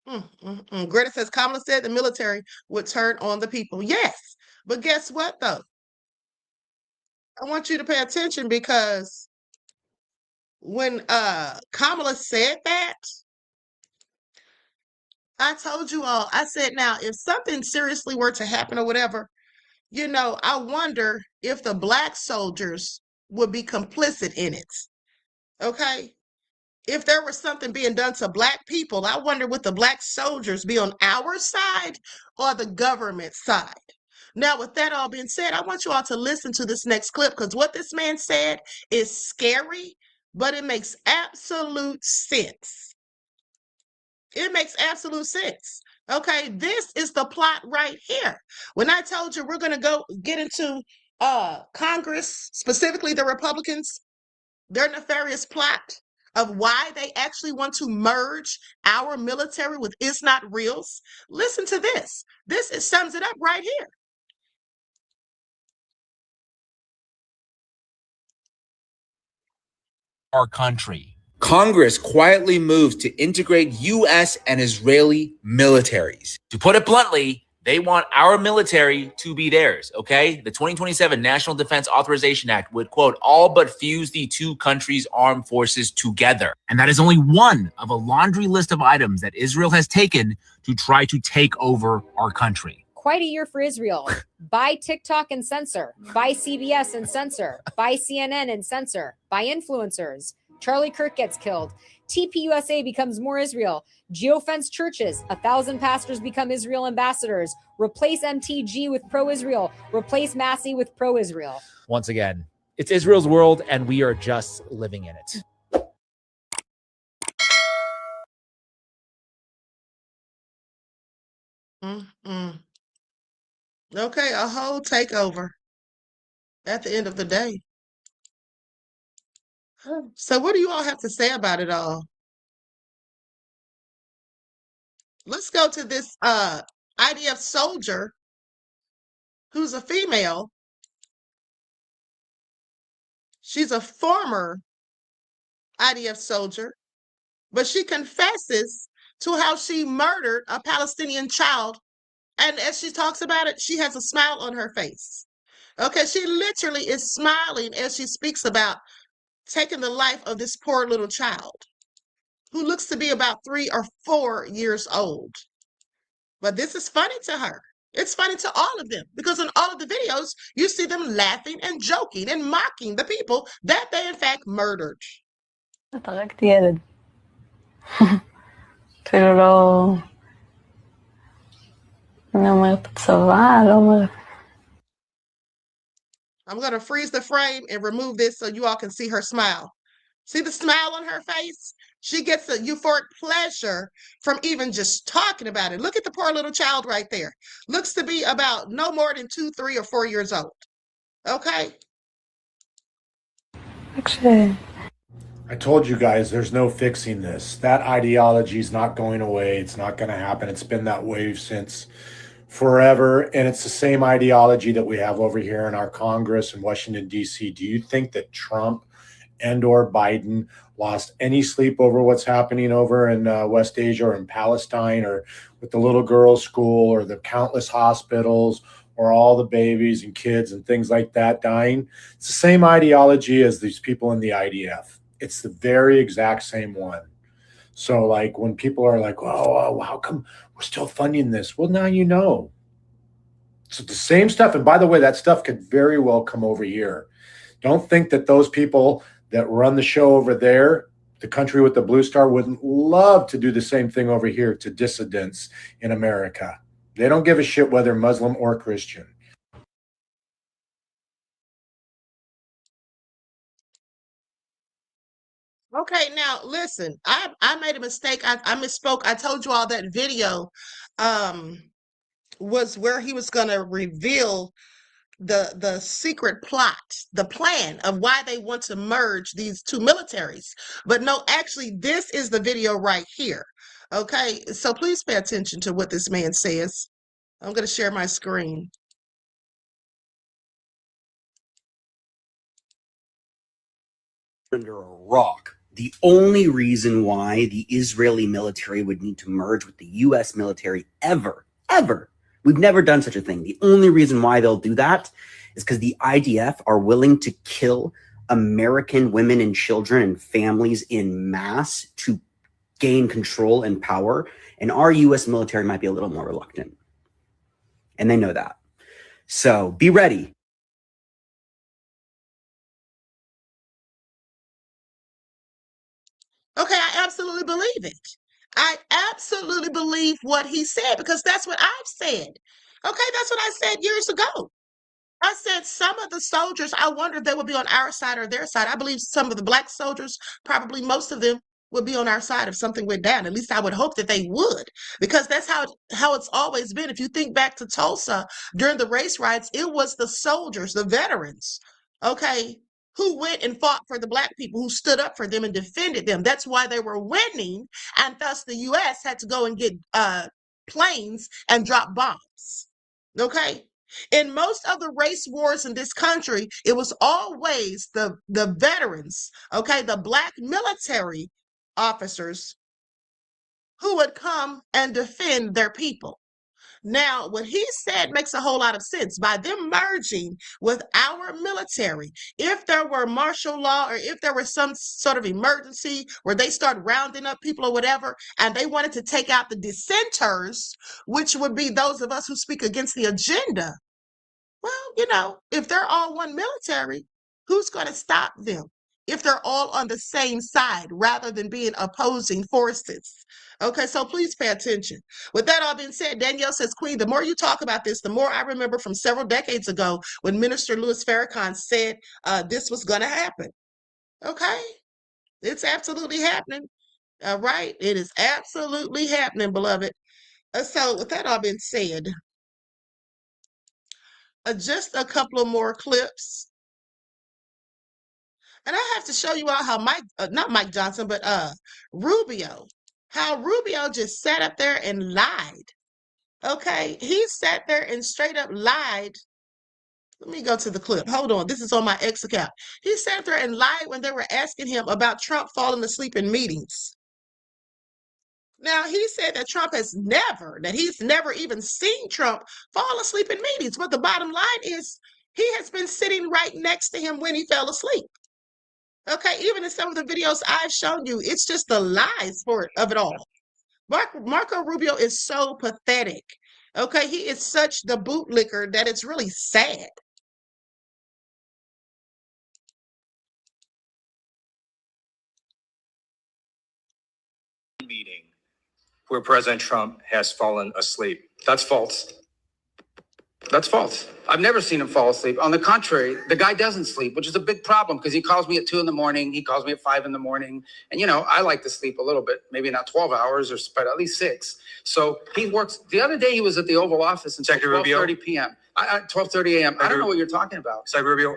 Greta says Kamala said the military would turn on the people. Yes. But guess what, though? I want you to pay attention because when Kamala said that, I told you all, I said, now, if something seriously were to happen or whatever, you know, I wonder if the black soldiers would be complicit in it. Okay? If there was something being done to black people, I wonder would the black soldiers be on our side or the government side? Now, with that all being said, I want you all to listen to this next clip because what this man said is scary, but it makes absolute sense. It makes absolute sense. Okay, this is the plot right here. When I told you we're going to go get into Congress, specifically the Republicans, their nefarious plot of why they actually want to merge our military with It's Not Reals. Listen to this. This sums it up right here. Our country. Congress quietly moves to integrate U.S. and Israeli militaries. To put it bluntly, they want our military to be theirs, okay? The 2027 National Defense Authorization Act would, quote, all but fuse the two countries' armed forces together. And that is only one of a laundry list of items that Israel has taken to try to take over our country. Quite a year for Israel. Buy TikTok and censor. Buy CBS and censor. Buy CNN and censor. Buy influencers. Charlie Kirk gets killed. TPUSA becomes more Israel. Geofence churches. 1,000 pastors become Israel ambassadors. Replace MTG with pro-Israel. Replace Massey with pro-Israel. Once again, it's Israel's world, and we are just living in it. Okay, a whole takeover at the end of the day. So what do you all have to say about it all? Let's go to this IDF soldier who's a female. She's a former IDF soldier, but she confesses to how she murdered a Palestinian child. And as she talks about it, she has a smile on her face. Okay, she literally is smiling as she speaks about taking the life of this poor little child who looks to be about 3 or 4 years old. But this is funny to her. It's funny to all of them because in all of the videos, you see them laughing and joking and mocking the people that they in fact murdered. I'm going to freeze the frame and remove this so you all can see her smile. See the smile on her face? She gets a euphoric pleasure from even just talking about it. Look at the poor little child right there. Looks to be about no more than 2, 3, or 4 years old. Okay? I told you guys there's no fixing this. That ideology is not going away. It's not going to happen. It's been that way since forever. And it's the same ideology that we have over here in our Congress in Washington, D.C. Do you think that Trump and or Biden lost any sleep over what's happening over in West Asia or in Palestine or with the little girls' school or the countless hospitals or all the babies and kids and things like that dying? It's the same ideology as these people in the IDF. It's the very exact same one. So like when people are like, oh, how come we're still funding this? Well, now you know. So the same stuff. And by the way, that stuff could very well come over here. Don't think that those people that run the show over there, the country with the blue star, wouldn't love to do the same thing over here to dissidents in America. They don't give a shit whether Muslim or Christian. Okay, now listen, I made a mistake. I misspoke. I told you all that video was where he was going to reveal the secret plot, the plan of why they want to merge these two militaries. But no, actually, this is the video right here. Okay, so please pay attention to what this man says. I'm going to share my screen. Under a rock. The only reason why the Israeli military would need to merge with the US military ever, we've never done such a thing. The only reason why they'll do that is because the IDF are willing to kill American women and children and families in mass to gain control and power. And our US military might be a little more reluctant. And they know that. So be ready. Okay, I absolutely believe it. I absolutely believe what he said because that's what I've said. Okay, that's what I said years ago. I said some of the soldiers, I wonder if they would be on our side or their side. I believe some of the black soldiers, probably most of them, would be on our side if something went down. At least I would hope that they would, because that's how it's always been. If you think back to Tulsa during the race riots, it was the soldiers, the veterans, okay, who went and fought for the black people, who stood up for them and defended them. That's why they were winning, and thus the U.S. had to go and get planes and drop bombs. Okay. In most of the race wars in this country, it was always the veterans, okay, the black military officers who would come and defend their people. Now, what he said makes a whole lot of sense. By them merging with our military, if there were martial law or if there was some sort of emergency where they start rounding up people or whatever, and they wanted to take out the dissenters, which would be those of us who speak against the agenda, well, if they're all one military, who's going to stop them if they're all on the same side rather than being opposing forces? Okay, so please pay attention. With that all being said, Danielle says, Queen, the more you talk about this, the more I remember from several decades ago when Minister Louis Farrakhan said this was going to happen. Okay, it's absolutely happening. All right, it is absolutely happening, beloved. So with that all being said, just a couple of more clips. And I have to show you all how not Mike Johnson, but Rubio, how Rubio just sat up there and lied. Okay, he sat there and straight up lied. Let me go to the clip. Hold on. This is on my X account. He sat there and lied when they were asking him about Trump falling asleep in meetings. Now, he said that he's never even seen Trump fall asleep in meetings. But the bottom line is he has been sitting right next to him when he fell asleep. Okay, even in some of the videos I've shown you, it's just the lies of it all. Marco Rubio is so pathetic. Okay, he is such the bootlicker that it's really sad. Meeting where President Trump has fallen asleep. That's false. That's false. I've never seen him fall asleep. On the contrary, the guy doesn't sleep, which is a big problem because he calls me at 2 a.m. He calls me at 5 a.m. And, you know, I like to sleep a little bit, maybe not 12 hours, but at least 6. So he works. The other day he was at the Oval Office until 12:30 p.m. 12:30 a.m. I don't know what you're talking about. Secretary Rubio,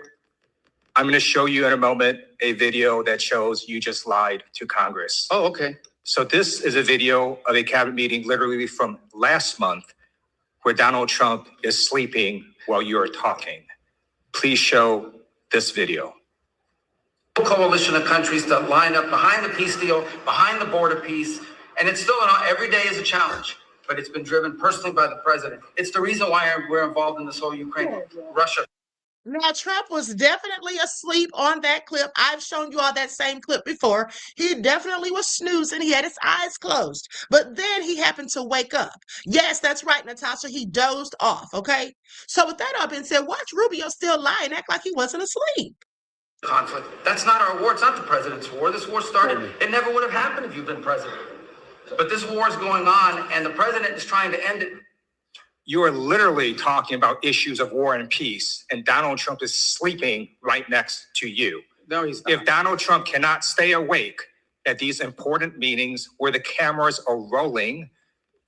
I'm going to show you in a moment a video that shows you just lied to Congress. Oh, okay. So this is a video of a cabinet meeting literally from last month where Donald Trump is sleeping while you're talking. Please show this video. Coalition of countries that line up behind the peace deal, behind the border peace, and it's still every day is a challenge, but it's been driven personally by the president. It's the reason why we're involved in this whole Ukraine-Russia. Now, Trump was definitely asleep on that clip. I've shown you all that same clip before. He definitely was snoozing. He had his eyes closed. But then he happened to wake up. Yes, that's right, Natasha. He dozed off, okay? So with that up and said, watch Rubio still lie and act like he wasn't asleep. Conflict. That's not our war. It's not the president's war. This war started. It never would have happened if you've been president. But this war is going on, and the president is trying to end it. You are literally talking about issues of war and peace, and Donald Trump is sleeping right next to you. No, he's not. If Donald Trump cannot stay awake at these important meetings where the cameras are rolling,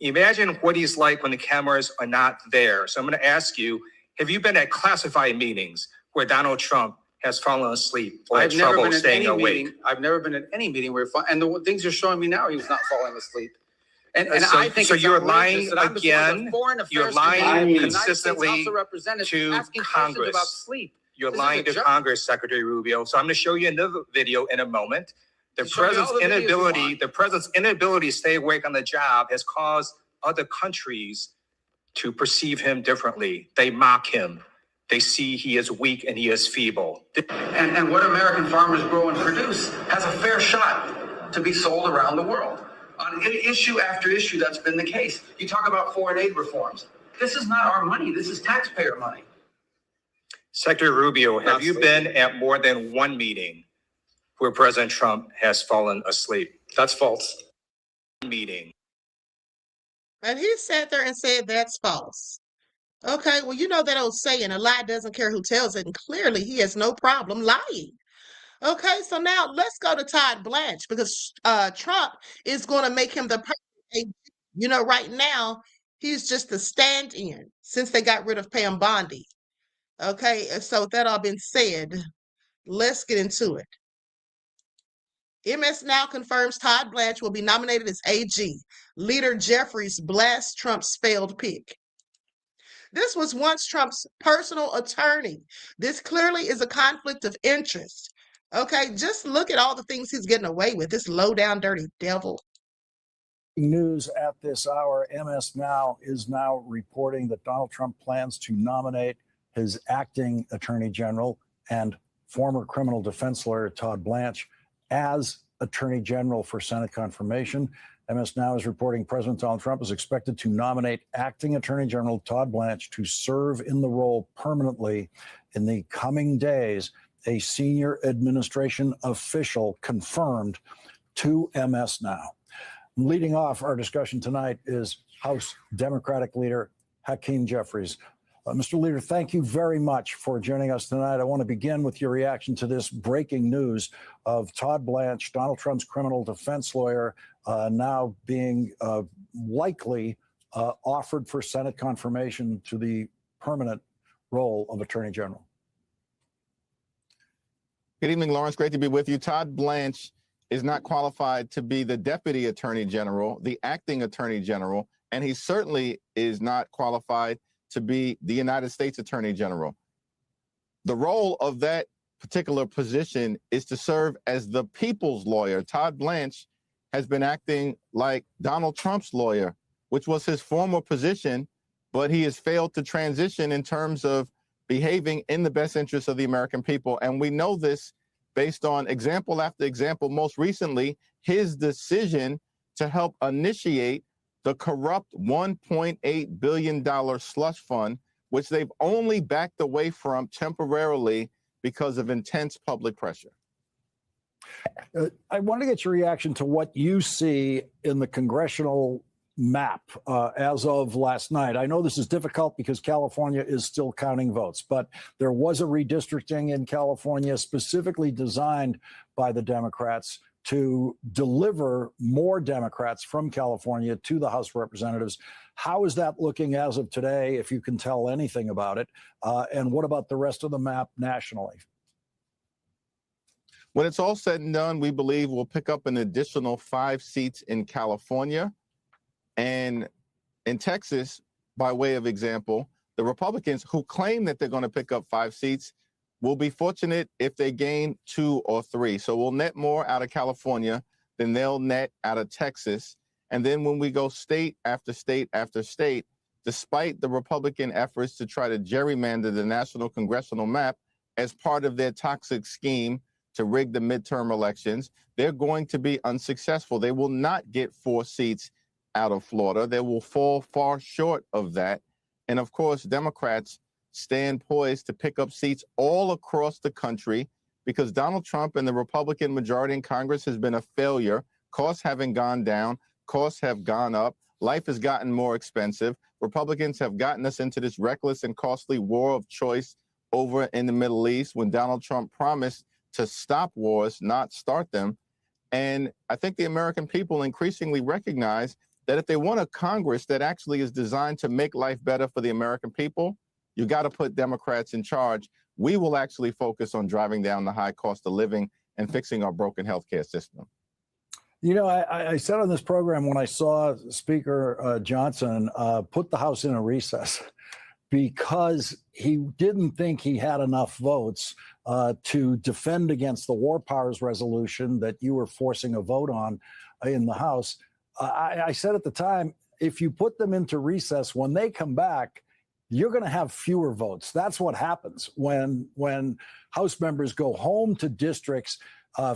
imagine what he's like when the cameras are not there. So I'm going to ask you, have you been at classified meetings where Donald Trump has fallen asleep or had trouble staying awake? I've never been at any meeting where, and the things you're showing me now, he was not falling asleep. And So, I think so it's you're outrageous lying that I'm just one of the again. Foreign Affairs You're lying Committee of the consistently United States House of Representatives to asking questions Congress. about sleep. You're This is lying a to joke. Congress, Secretary Rubio. So I'm going to show you another video in a moment. The Show me all president's the videos you inability, want. the president's inability to stay awake on the job has caused other countries to perceive him differently. They mock him. They see he is weak and he is feeble. And what American farmers grow and produce has a fair shot to be sold around the world. On issue after issue, that's been the case. You talk about foreign aid reforms. This is not our money. This is taxpayer money. Secretary Rubio, have you been at more than one meeting where President Trump has fallen asleep? That's false. Meeting. And he sat there and said that's false. Okay, well, you know that old saying, a lie doesn't care who tells it, and clearly he has no problem lying. Okay, so now let's go to Todd Blanche because Trump is going to make him the perfect AG. You know, right now, he's just a stand-in since they got rid of Pam Bondi. Okay, so with that all been said, let's get into it. MS Now confirms Todd Blanche will be nominated as AG. Leader Jeffries blasts Trump's failed pick. This was once Trump's personal attorney. This clearly is a conflict of interest. Okay, just look at all the things he's getting away with, this low-down, dirty devil. News at this hour, MS Now is now reporting that Donald Trump plans to nominate his acting attorney general and former criminal defense lawyer Todd Blanche as attorney general for Senate confirmation. MS Now is reporting President Donald Trump is expected to nominate acting attorney general Todd Blanche to serve in the role permanently in the coming days. A senior administration official confirmed to MS Now. Leading off our discussion tonight is House Democratic Leader Hakeem Jeffries. Mr. Leader, thank you very much for joining us tonight. I want to begin with your reaction to this breaking news of Todd Blanche, Donald Trump's criminal defense lawyer, now being likely offered for Senate confirmation to the permanent role of Attorney General? Good evening, Lawrence. Great to be with you. Todd Blanche is not qualified to be the Deputy Attorney General, the acting Attorney General, and he certainly is not qualified to be the United States Attorney General. The role of that particular position is to serve as the people's lawyer. Todd Blanche has been acting like Donald Trump's lawyer, which was his former position, but he has failed to transition in terms of behaving in the best interest of the American people. And we know this based on example after example. Most recently, his decision to help initiate the corrupt $1.8 billion slush fund, which they've only backed away from temporarily because of intense public pressure. I want to get your reaction to what you see in the congressional map as of last night. I know this is difficult because California is still counting votes, but there was a redistricting in California specifically designed by the Democrats to deliver more Democrats from California to the House of Representatives. How is that looking as of today, if you can tell anything about it? And what about the rest of the map nationally? When it's all said and done, we believe we'll pick up an additional 5 seats in California. And in Texas, by way of example, the Republicans who claim that they're going to pick up 5 seats will be fortunate if they gain 2 or 3. So we'll net more out of California than they'll net out of Texas. And then when we go state after state after state, despite the Republican efforts to try to gerrymander the national congressional map as part of their toxic scheme to rig the midterm elections, they're going to be unsuccessful. They will not get 4 seats out of Florida. They will fall far short of that. And of course, Democrats stand poised to pick up seats all across the country because Donald Trump and the Republican majority in Congress has been a failure. Costs haven't gone down. Costs have gone up. Life has gotten more expensive. Republicans have gotten us into this reckless and costly war of choice over in the Middle East when Donald Trump promised to stop wars, not start them. And I think the American people increasingly recognize that if they want a Congress that actually is designed to make life better for the American people, you got to put Democrats in charge. We will actually focus on driving down the high cost of living and fixing our broken healthcare system. You know, I said on this program when I saw Speaker Johnson put the House in a recess because he didn't think he had enough votes to defend against the War Powers resolution that you were forcing a vote on in the House. I said at the time, if you put them into recess, when they come back, you're going to have fewer votes. That's what happens when House members go home to districts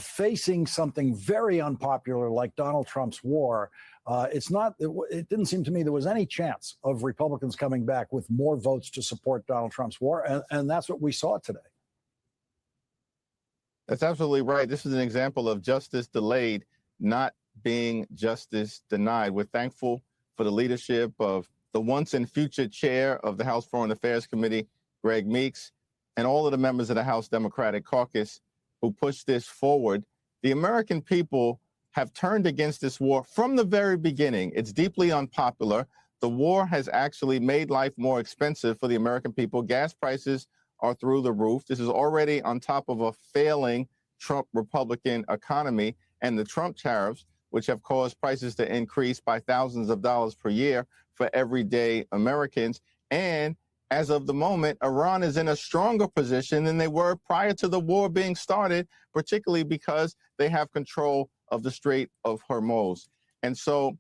facing something very unpopular like Donald Trump's war. It didn't seem to me there was any chance of Republicans coming back with more votes to support Donald Trump's war. And that's what we saw today. That's absolutely right. This is an example of justice delayed, not being justice denied. We're thankful for the leadership of the once and future chair of the House Foreign Affairs Committee, Greg Meeks, and all of the members of the House Democratic Caucus who pushed this forward. The American people have turned against this war from the very beginning. It's deeply unpopular. The war has actually made life more expensive for the American people. Gas prices are through the roof. This is already on top of a failing Trump Republican economy and the Trump tariffs, which have caused prices to increase by thousands of dollars per year for everyday Americans. And as of the moment, Iran is in a stronger position than they were prior to the war being started, particularly because they have control of the Strait of Hormuz. And so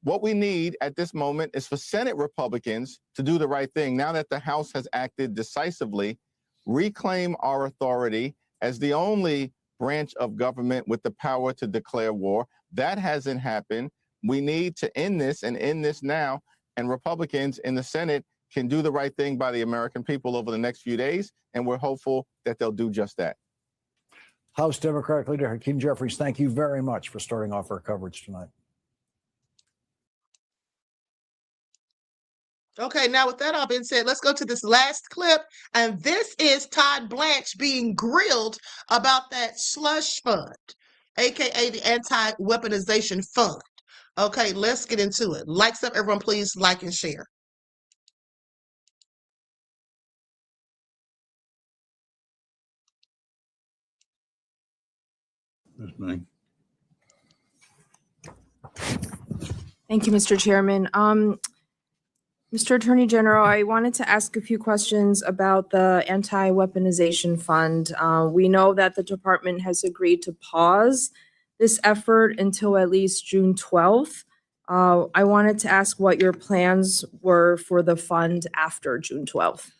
what we need at this moment is for Senate Republicans to do the right thing. Now that the House has acted decisively, reclaim our authority as the only branch of government with the power to declare war. That hasn't happened. We need to end this and end this now. And Republicans in the Senate can do the right thing by the American people over the next few days. And we're hopeful that they'll do just that. House Democratic Leader Hakeem Jeffries, thank you very much for starting off our coverage tonight. Okay, now with that all being said, let's go to this last clip. And this is Todd Blanche being grilled about that slush fund, aka the anti-weaponization fund. Okay, let's get into it. Likes up, everyone, please like and share. Thank you, Mr. Chairman. Mr. Attorney General, I wanted to ask a few questions about the anti-weaponization fund. We know that the department has agreed to pause this effort until at least June 12th. I wanted to ask what your plans were for the fund after June 12th.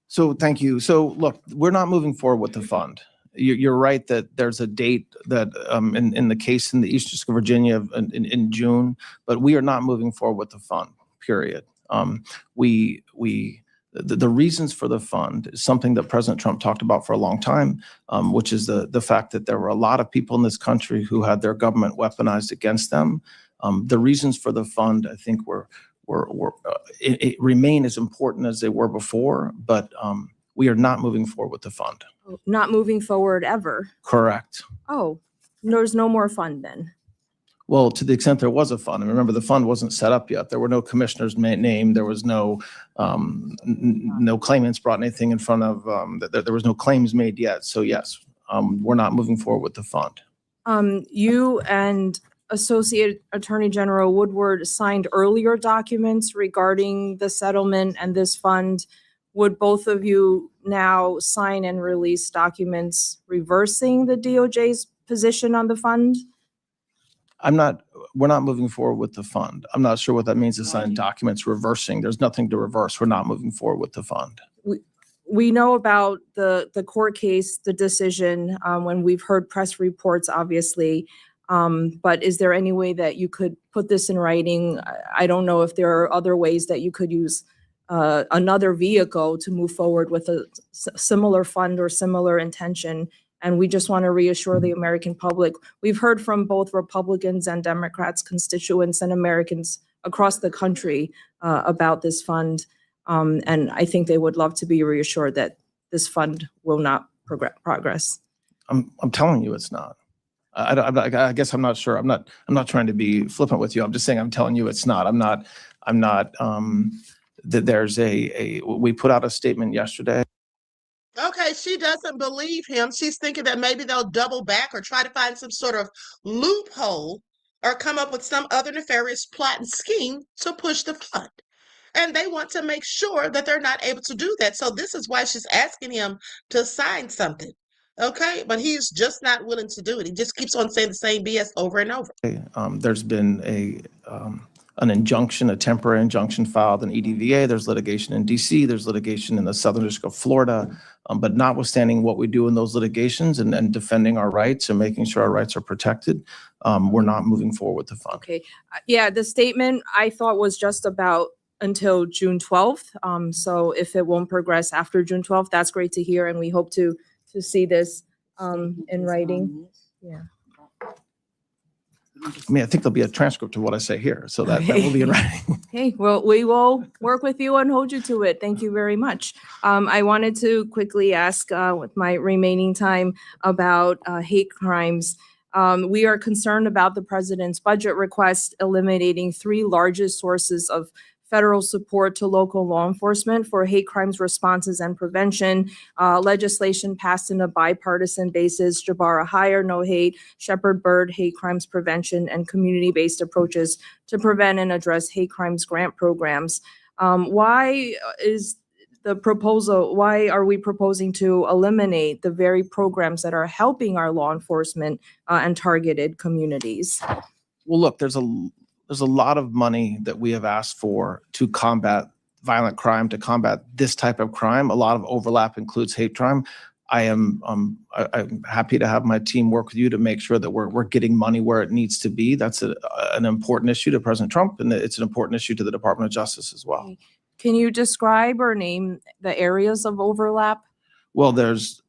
So thank you. So look, we're not moving forward with the fund. You're right that there's a date that in the case in the Eastern District of Virginia in June, but we are not moving forward with the fund, period. The reasons for the fund is something that President Trump talked about for a long time, which is the fact that there were a lot of people in this country who had their government weaponized against them. The reasons for the fund, I think, it remain as important as they were before, but we are not moving forward with the fund. Not moving forward ever. Correct. Oh, there's no more fund then. Well, to the extent there was a fund, and remember the fund wasn't set up yet. There were no commissioners named. There was no claimants brought anything in front of. There was no claims made yet. So yes, we're not moving forward with the fund. You and Associate Attorney General Woodward signed earlier documents regarding the settlement and this fund. Would both of you now sign and release documents reversing the DOJ's position on the fund? We're not moving forward with the fund. I'm not sure what that means to sign documents reversing. There's nothing to reverse. We're not moving forward with the fund. We know about the court case, the decision, when we've heard press reports, obviously. But is there any way that you could put this in writing? I don't know if there are other ways that you could use another vehicle to move forward with a similar fund or similar intention. And we just want to reassure the American public. We've heard from both Republicans and Democrats, constituents and Americans across the country about this fund. And I think they would love to be reassured that this fund will not progress. I'm telling you it's not. I guess I'm not sure. I'm not trying to be flippant with you. I'm just saying I'm telling you it's not. I'm not that there's we put out a statement yesterday. Okay, she doesn't believe him. She's thinking that maybe they'll double back or try to find some sort of loophole or come up with some other nefarious plot and scheme to push the fund. And they want to make sure that they're not able to do that. So this is why she's asking him to sign something. Okay, but he's just not willing to do it. He just keeps on saying the same BS over and over. There's been an injunction, a temporary injunction filed in EDVA. There's litigation in DC. There's litigation in the Southern District of Florida. But notwithstanding what we do in those litigations and defending our rights and making sure our rights are protected, we're not moving forward with the fund. Okay. Yeah, the statement I thought was just about until June 12th. So if it won't progress after June 12th, that's great to hear. And we hope to see this in writing. Yeah. I mean, I think there'll be a transcript of what I say here, so that will be in writing. Okay, well, we will work with you and hold you to it. Thank you very much. I wanted to quickly ask with my remaining time about hate crimes. We are concerned about the president's budget request eliminating 3 largest sources of federal support to local law enforcement for hate crimes responses and prevention. Legislation passed in a bipartisan basis, Jabara Hire, No Hate, Shepherd Bird, Hate Crimes Prevention, and community-based approaches to prevent and address hate crimes grant programs. Why are we proposing to eliminate the very programs that are helping our law enforcement and targeted communities? Well, look, there's a lot of money that we have asked for to combat violent crime, to combat this type of crime. A lot of overlap includes hate crime. I'm happy to have my team work with you to make sure that we're getting money where it needs to be. That's an important issue to President Trump, and it's an important issue to the Department of Justice as well. Can you describe or name the areas of overlap? Well, there's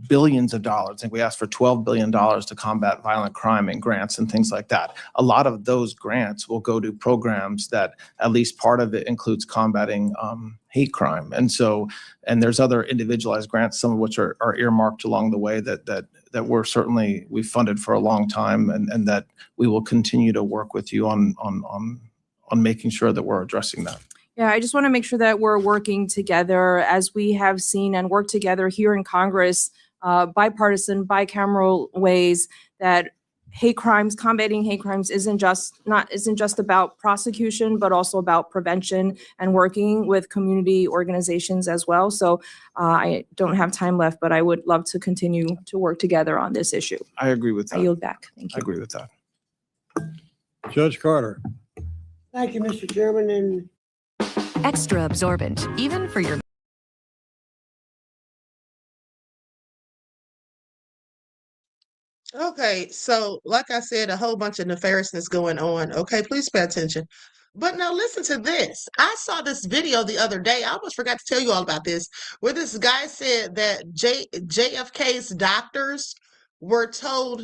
billions of dollars. I think we asked for $12 billion to combat violent crime and grants and things like that. A lot of those grants will go to programs that at least part of it includes combating hate crime. And there's other individualized grants, some of which are earmarked along the way that we've funded for a long time, and that we will continue to work with you on making sure that we're addressing that. Yeah, I just want to make sure that we're working together as we have seen and worked together here in Congress bipartisan, bicameral ways that combating hate crimes isn't just about prosecution, but also about prevention and working with community organizations as well. So I don't have time left, but I would love to continue to work together on this issue. I agree with that. I yield back. Thank I you. agree with that. Judge Carter. Thank you, Mr. Chairman. And Extra absorbent, even for your Okay, so like I said, a whole bunch of nefariousness going on. Okay, please pay attention. But now listen to this. I saw this video the other day. I almost forgot to tell you all about this, where this guy said that JFK's doctors were told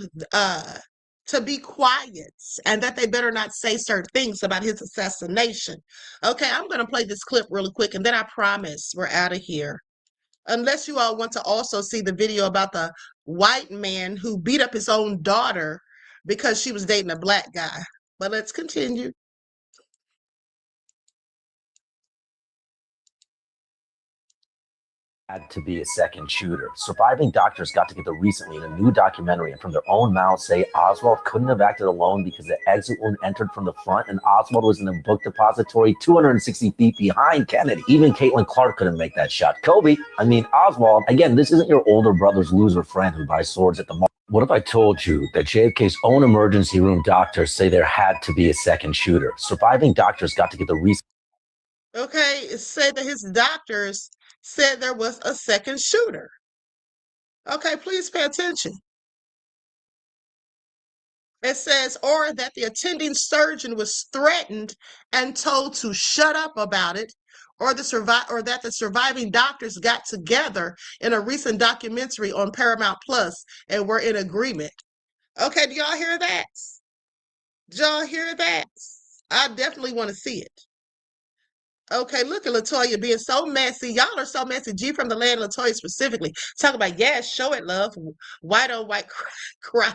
to be quiet and that they better not say certain things about his assassination. Okay, I'm going to play this clip really quick, and then I promise we're out of here. Unless you all want to also see the video about the white man who beat up his own daughter because she was dating a black guy. But let's continue. Had to be a second shooter. Surviving doctors got together recently in a new documentary and from their own mouths say Oswald couldn't have acted alone because the exit wound entered from the front and Oswald was in a book depository 260 feet behind Kennedy. Even Caitlin Clark couldn't make that shot. Oswald, again, this isn't your older brother's loser friend who buys swords at the mall. What if I told you that JFK's own emergency room doctors say there had to be a second shooter? Surviving doctors got together recently. Okay, it said that his doctors said there was a second shooter. Okay, please pay attention. It says, or that the attending surgeon was threatened and told to shut up about it, or that the surviving doctors got together in a recent documentary on Paramount Plus and were in agreement. Okay, do y'all hear that? Do y'all hear that? I definitely want to see it. Okay, look at Latoya being so messy. Y'all are so messy. G from the land, Latoya specifically. Talk about, yes, show it, love. White on white crime.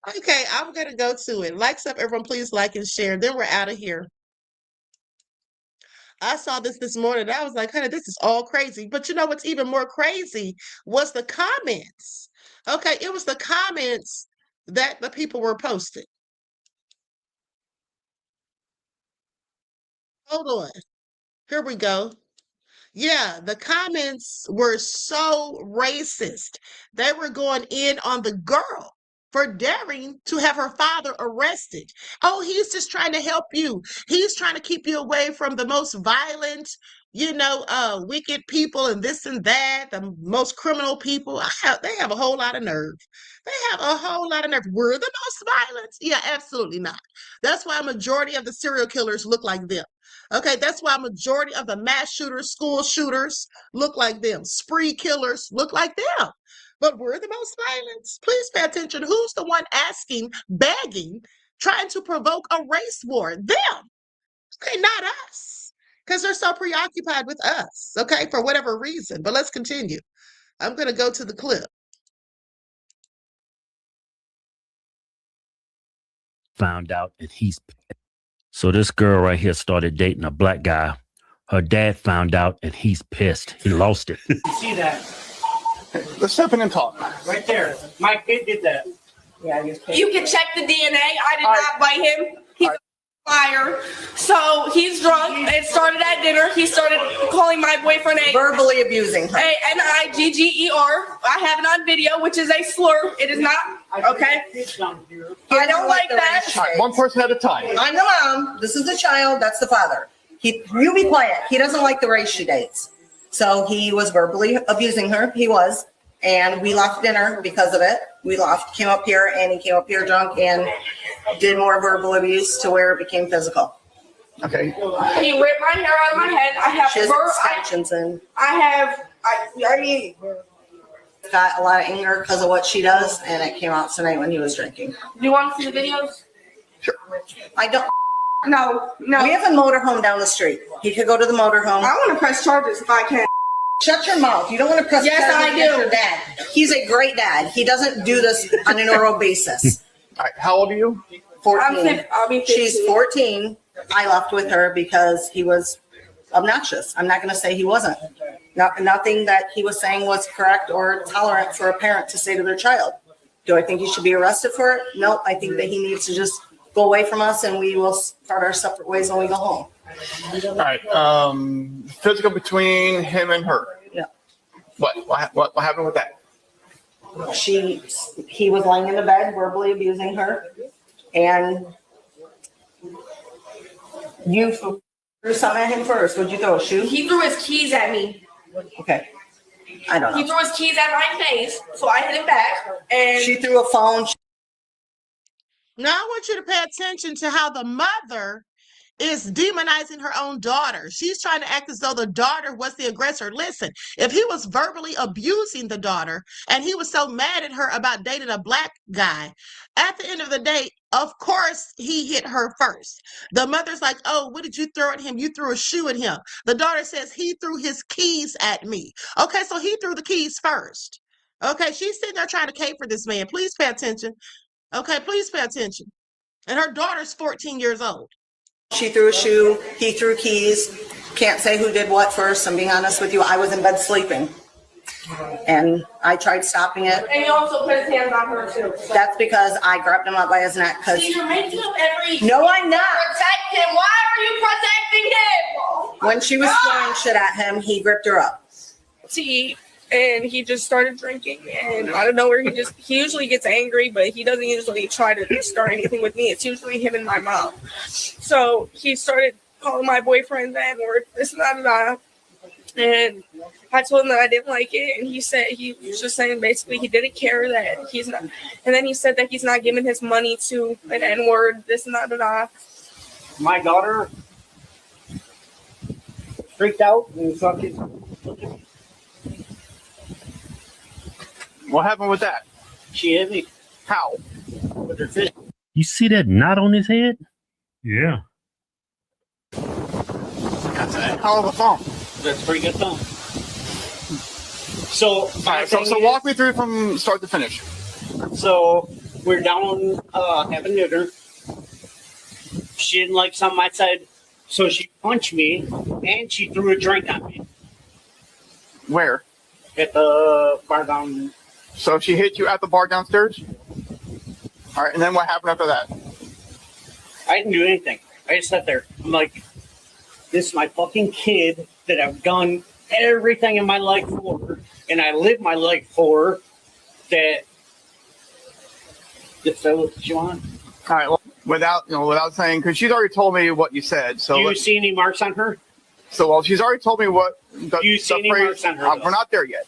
Okay, I'm going to go to it. Likes up, everyone. Please like and share. Then we're out of here. I saw this morning. I was like, honey, this is all crazy. But you know what's even more crazy was the comments. Okay, it was the comments that the people were posting. Hold on. Here we go. Yeah, the comments were so racist. They were going in on the girl for daring to have her father arrested. Oh, he's just trying to help you. He's trying to keep you away from the most violent, wicked people and this and that, the most criminal people. They have a whole lot of nerve. They have a whole lot of nerve. We're the most violent? Yeah, absolutely not. That's why a majority of the serial killers look like them. Okay, that's why a majority of the mass shooters, school shooters look like them. Spree killers look like them. But we're the most violent. Please pay attention. Who's the one asking, begging, trying to provoke a race war? Them. Okay, not us. Because they're so preoccupied with us, okay, for whatever reason. But let's continue. I'm going to go to the clip. Found out and he's pissed. So this girl right here started dating a black guy. Her dad found out and he's pissed. He lost it. You see that? Let's step in and talk. Right there. My kid did that. yeah, You can check the DNA. I did not bite him. He's a liar. So he's drunk. It started at dinner. He started calling my boyfriend a verbally abusing her. A-N-I-G-G-E-R. I have it on video, which is a slur. It is not. Okay. I don't like that. All right, one person at a time. I'm the mom. This is the child. That's the father. You be quiet. He doesn't like the race she dates. So he was verbally abusing her. He was. And we left dinner because of it. We left, came up here, and he came up here drunk and did more verbal abuse to where it became physical. Okay. He ripped my hair out of my head. I have She has extensions in. I mean, Got a lot of anger because of what she does, and it came out tonight when he was drinking. do you want to see the videos? Sure. I don't. No. We have a motorhome down the street. He could go to the motorhome. I want to press charges if I can. Shut your mouth. You don't want to press Yes, charges I against do. your dad. He's a great dad. He doesn't do this on an oral basis. All right, how old are you? 14. I'll be 15. She's 14. I left with her because he was obnoxious. I'm not going to say he wasn't. Nothing that he was saying was correct or tolerant for a parent to say to their child. Do I think he should be arrested for it? No, I think that he needs to just go away from us and we will start our separate ways when we go home. All right. Physical between him and her. Yeah. What happened with that? He was lying in the bed, verbally abusing her, and you threw something at him first. Would you throw a shoe? He threw his keys at me. Okay. I don't know. He threw his keys at my face, so I hit him back. And she threw a phone. Now I want you to pay attention to how the mother is demonizing her own daughter. She's trying to act as though the daughter was the aggressor. Listen, if he was verbally abusing the daughter and he was so mad at her about dating a black guy, at the end of the day, of course, he hit her first. The mother's like, oh, what did you throw at him? You threw a shoe at him. The daughter says he threw his keys at me. Okay, so he threw the keys first. Okay, she's sitting there trying to cape for this man. Please pay attention. Okay, please pay attention. And her daughter's 14 years old. She threw a shoe. He threw keys. Can't say who did what first. I'm being honest with you. I was in bed sleeping. And I tried stopping it. And he also put his hands on her too. So. That's because I grabbed him up by his neck. See, you're making him every. No, I'm not. Protect him. Why are you protecting him? When she was throwing shit at him, he gripped her up. See, and he just started drinking, and I don't know where he usually gets angry, but he doesn't usually try to start anything with me. It's usually him and my mom. So he started calling my boyfriend that word, this and that. And I told him that I didn't like it, and he said he was just saying basically he didn't care that he's not. And then he said that he's not giving his money to an N-word, this and that. My daughter freaked out and fucking. What happened with that? She hit me. How? With her fist. You see that knot on his head? Yeah. That's a hell of a phone. That's a pretty good phone. So, so walk me through from start to finish. So we're down having dinner. She didn't like something I said, so she punched me and she threw a drink on me. Where? At the bar down. So she hit you at the bar downstairs? All right, and then what happened after that? I didn't do anything. I just sat there. I'm like, this is my fucking kid that I've done everything in my life for, and I live my life for, that that's what you want. All right, well, without saying, because she's already told me what you said. So do you see any marks on her? So, well, she's already told me what do you see any marks on her? We're not there yet.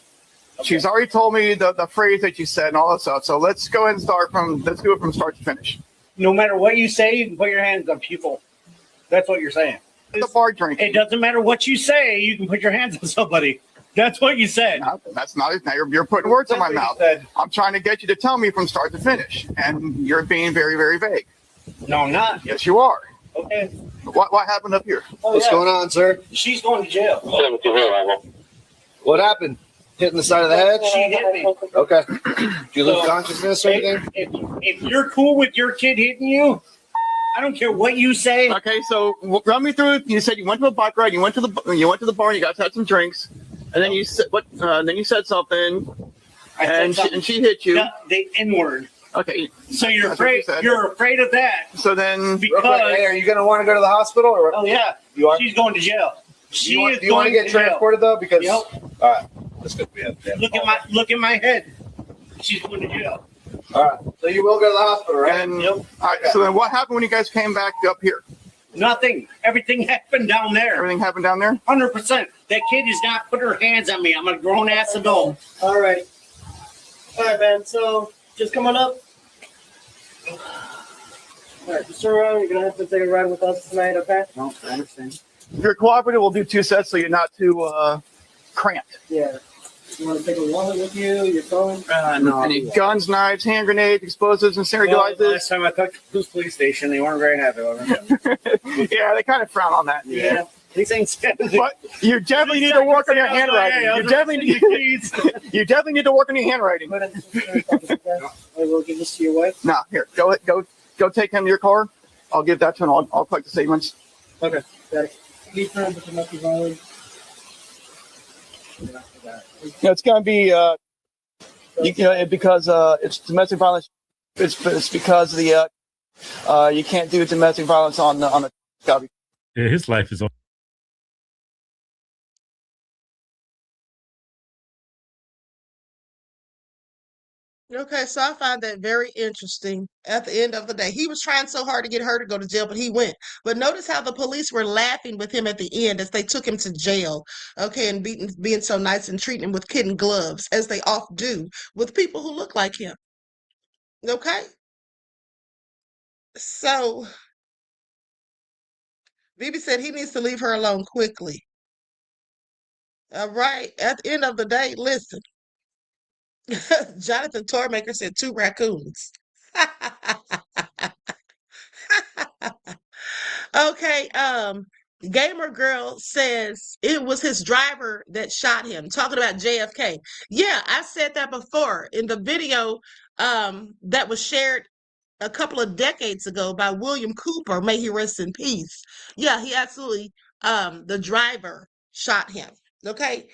Okay. She's already told me the phrase that you said and all that stuff. So let's go ahead and let's do it from start to finish. No matter what you say, you can put your hands on people. That's what you're saying. The bar drink. It doesn't matter what you say, you can put your hands on somebody. That's what you said. No, that's not it. Now you're putting words in my mouth. I'm trying to get you to tell me from start to finish, and you're being very, very vague. No, I'm not. Yes, you are. Okay. What happened up here? What's going on, sir? She's going to jail. What happened? Hitting the side of the head? She hit me. Okay. Do you lose consciousness or anything? If you're cool with your kid hitting you, I don't care what you say. Okay, so run me through it. You said you went to a bike ride. You went to the bar. You guys had some drinks, and then you said then you said something, and she hit you. The N-word. Okay. So you're afraid. You're afraid of that. So then, because hey, are you going to want to go to the hospital or? Oh yeah, you are. She's going to jail. Do you want to get transported though? Because all right, let's go. Look at my head. She's going to jail. All right, so you will go to the hospital, right? And, all right. So then, what happened when you guys came back up here? Nothing. Everything happened down there. Everything happened down there. 100%. That kid has not put her hands on me. I'm a grown ass adult. All right, man. So just come on up. All right, Mr. Rowe, you're gonna have to take a ride with us tonight, okay? No, I understand. If you're cooperative, we'll do 2 sets so you're not too cramped. Yeah. You want to take a wallet with you, your phone? No. Any guns, knives, hand grenades, explosives, and serializers? Last time I took the police station, they weren't very happy over it. Yeah, they kind of frown on that. Yeah. These things. But you definitely need to work on your handwriting. You definitely need to work on your handwriting. I will give this to your wife. No, here, go take him to your car. I'll give that to him. I'll collect the statements. Okay, got it. Be firm, but not be violent. It's going to be, because it's domestic violence. It's because of the you can't do domestic violence on the. Yeah, his life is on. Okay, so I find that very interesting. At the end of the day, he was trying so hard to get her to go to jail, but he went. But notice how the police were laughing with him at the end as they took him to jail. Okay, and being so nice and treating him with kid gloves, as they often do with people who look like him. Okay, so BiBi said he needs to leave her alone quickly. All right, at the end of the day, listen. Jonathan Tormaker said 2 raccoons. Okay, Gamer Girl says it was his driver that shot him, talking about JFK. Yeah, I said that before in the video that was shared a couple of decades ago by William Cooper, may he rest in peace. Yeah, he absolutely the driver shot him. Okay.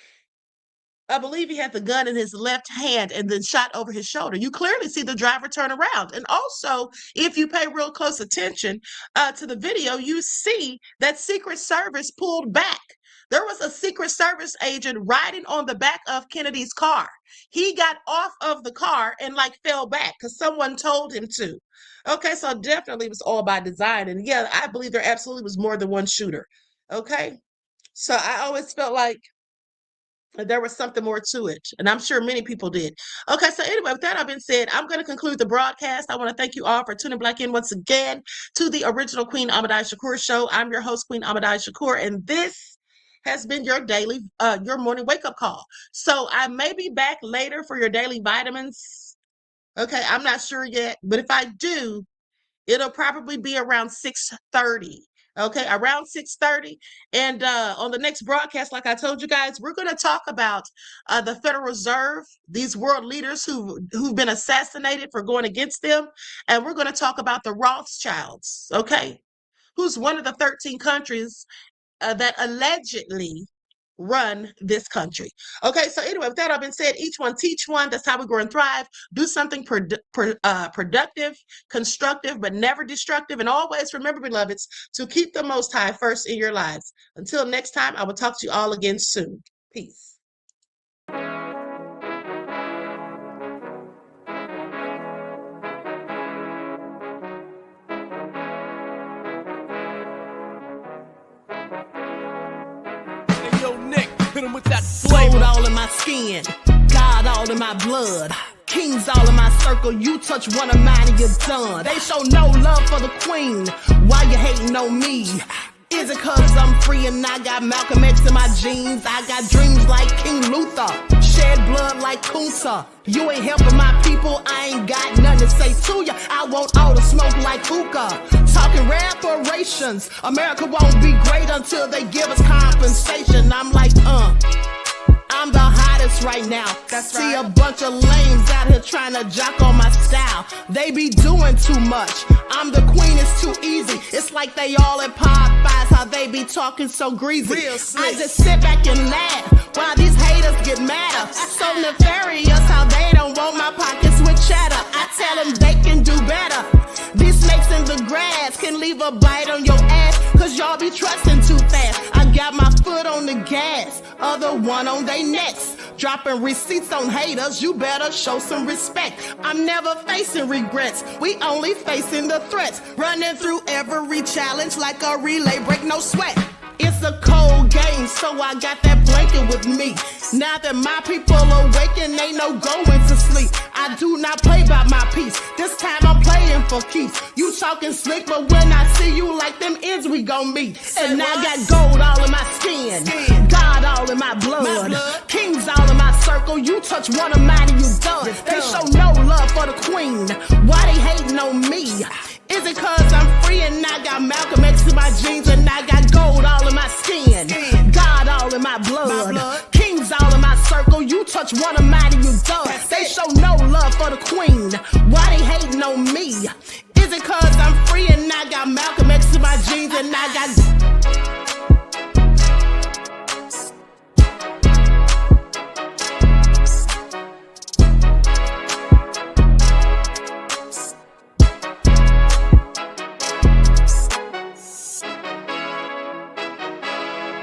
I believe he had the gun in his left hand and then shot over his shoulder. You clearly see the driver turn around. And also, if you pay real close attention to the video, you see that Secret Service pulled back. There was a Secret Service agent riding on the back of Kennedy's car. He got off of the car and fell back because someone told him to. Okay, so definitely it was all by design. And yeah, I believe there absolutely was more than one shooter. Okay, so I always felt like there was something more to it, and I'm sure many people did. Okay, so anyway, with that being said, I'm going to conclude the broadcast. I want to thank you all for tuning back in once again to the original Queen Ahmadiyyah Shakur show. I'm your host, Queen Ahmadiyyah Shakur, and this has been your your morning wake-up call. So I may be back later for your daily vitamins. Okay, I'm not sure yet, but if I do, it'll probably be around 6:30. Okay, around 6:30. And on the next broadcast, like I told you guys, we're going to talk about the Federal Reserve, these world leaders who've been assassinated for going against them. And we're going to talk about the Rothschilds, okay, who's one of the 13 countries that allegedly run this country. Okay, so anyway, with that all been said, each one teach one. That's how we grow and thrive. Do something productive, constructive, but never destructive. And always remember, beloveds, to keep the Most High first in your lives. Until next time, I will talk to you all again soon. Peace. With that gold all in my skin, God all in my blood, kings all in my circle. You touch one of mine and you're done. They show no love for the queen. Why you hating on me? Is it cause I'm free and I got Malcolm X in my jeans? I got dreams like King Luther, shed blood like Kunsa. You ain't helping my people, I ain't got nothing to say to ya. I want all the smoke like hookah. Talking reparations, America won't be great until they give us compensation. I'm like, I'm the hottest right now. See a bunch of lames out here trying to jock on my style. They be doing too much. I'm the queen, it's too easy. It's like they all at Popeyes, how they be talking so greasy. I just sit back and laugh while these haters get madder. So nefarious how they don't want my pockets with cheddar. I tell them they can do better. These snakes in the grass can leave a bite on your ass, cause y'all be trusting too fast. I got my foot on the gas, other one on they necks. Dropping receipts on haters, you better show some respect. I'm never facing regrets, we only facing the threats. Running through every challenge like a relay, break no sweat. It's a cold game, so I got that blanket with me. Now that my people awaken, ain't no going to sleep. I do not play by my piece. This time I'm playing for keeps. You talking slick, but when I see you like them ends, we gon' meet. And I got gold all in my skin, God all in my blood, kings all in my circle. You touch one of mine and you done. They show no love for the queen. Why they hating on me? Is it cause I'm free and I got Malcolm X in my jeans and I got gold all in my skin, God all in my blood, kings all in my circle. You touch one of mine and you done. They show no love for the queen. Why they hating on me? Is it cause I'm free and I got Malcolm X in my jeans and I got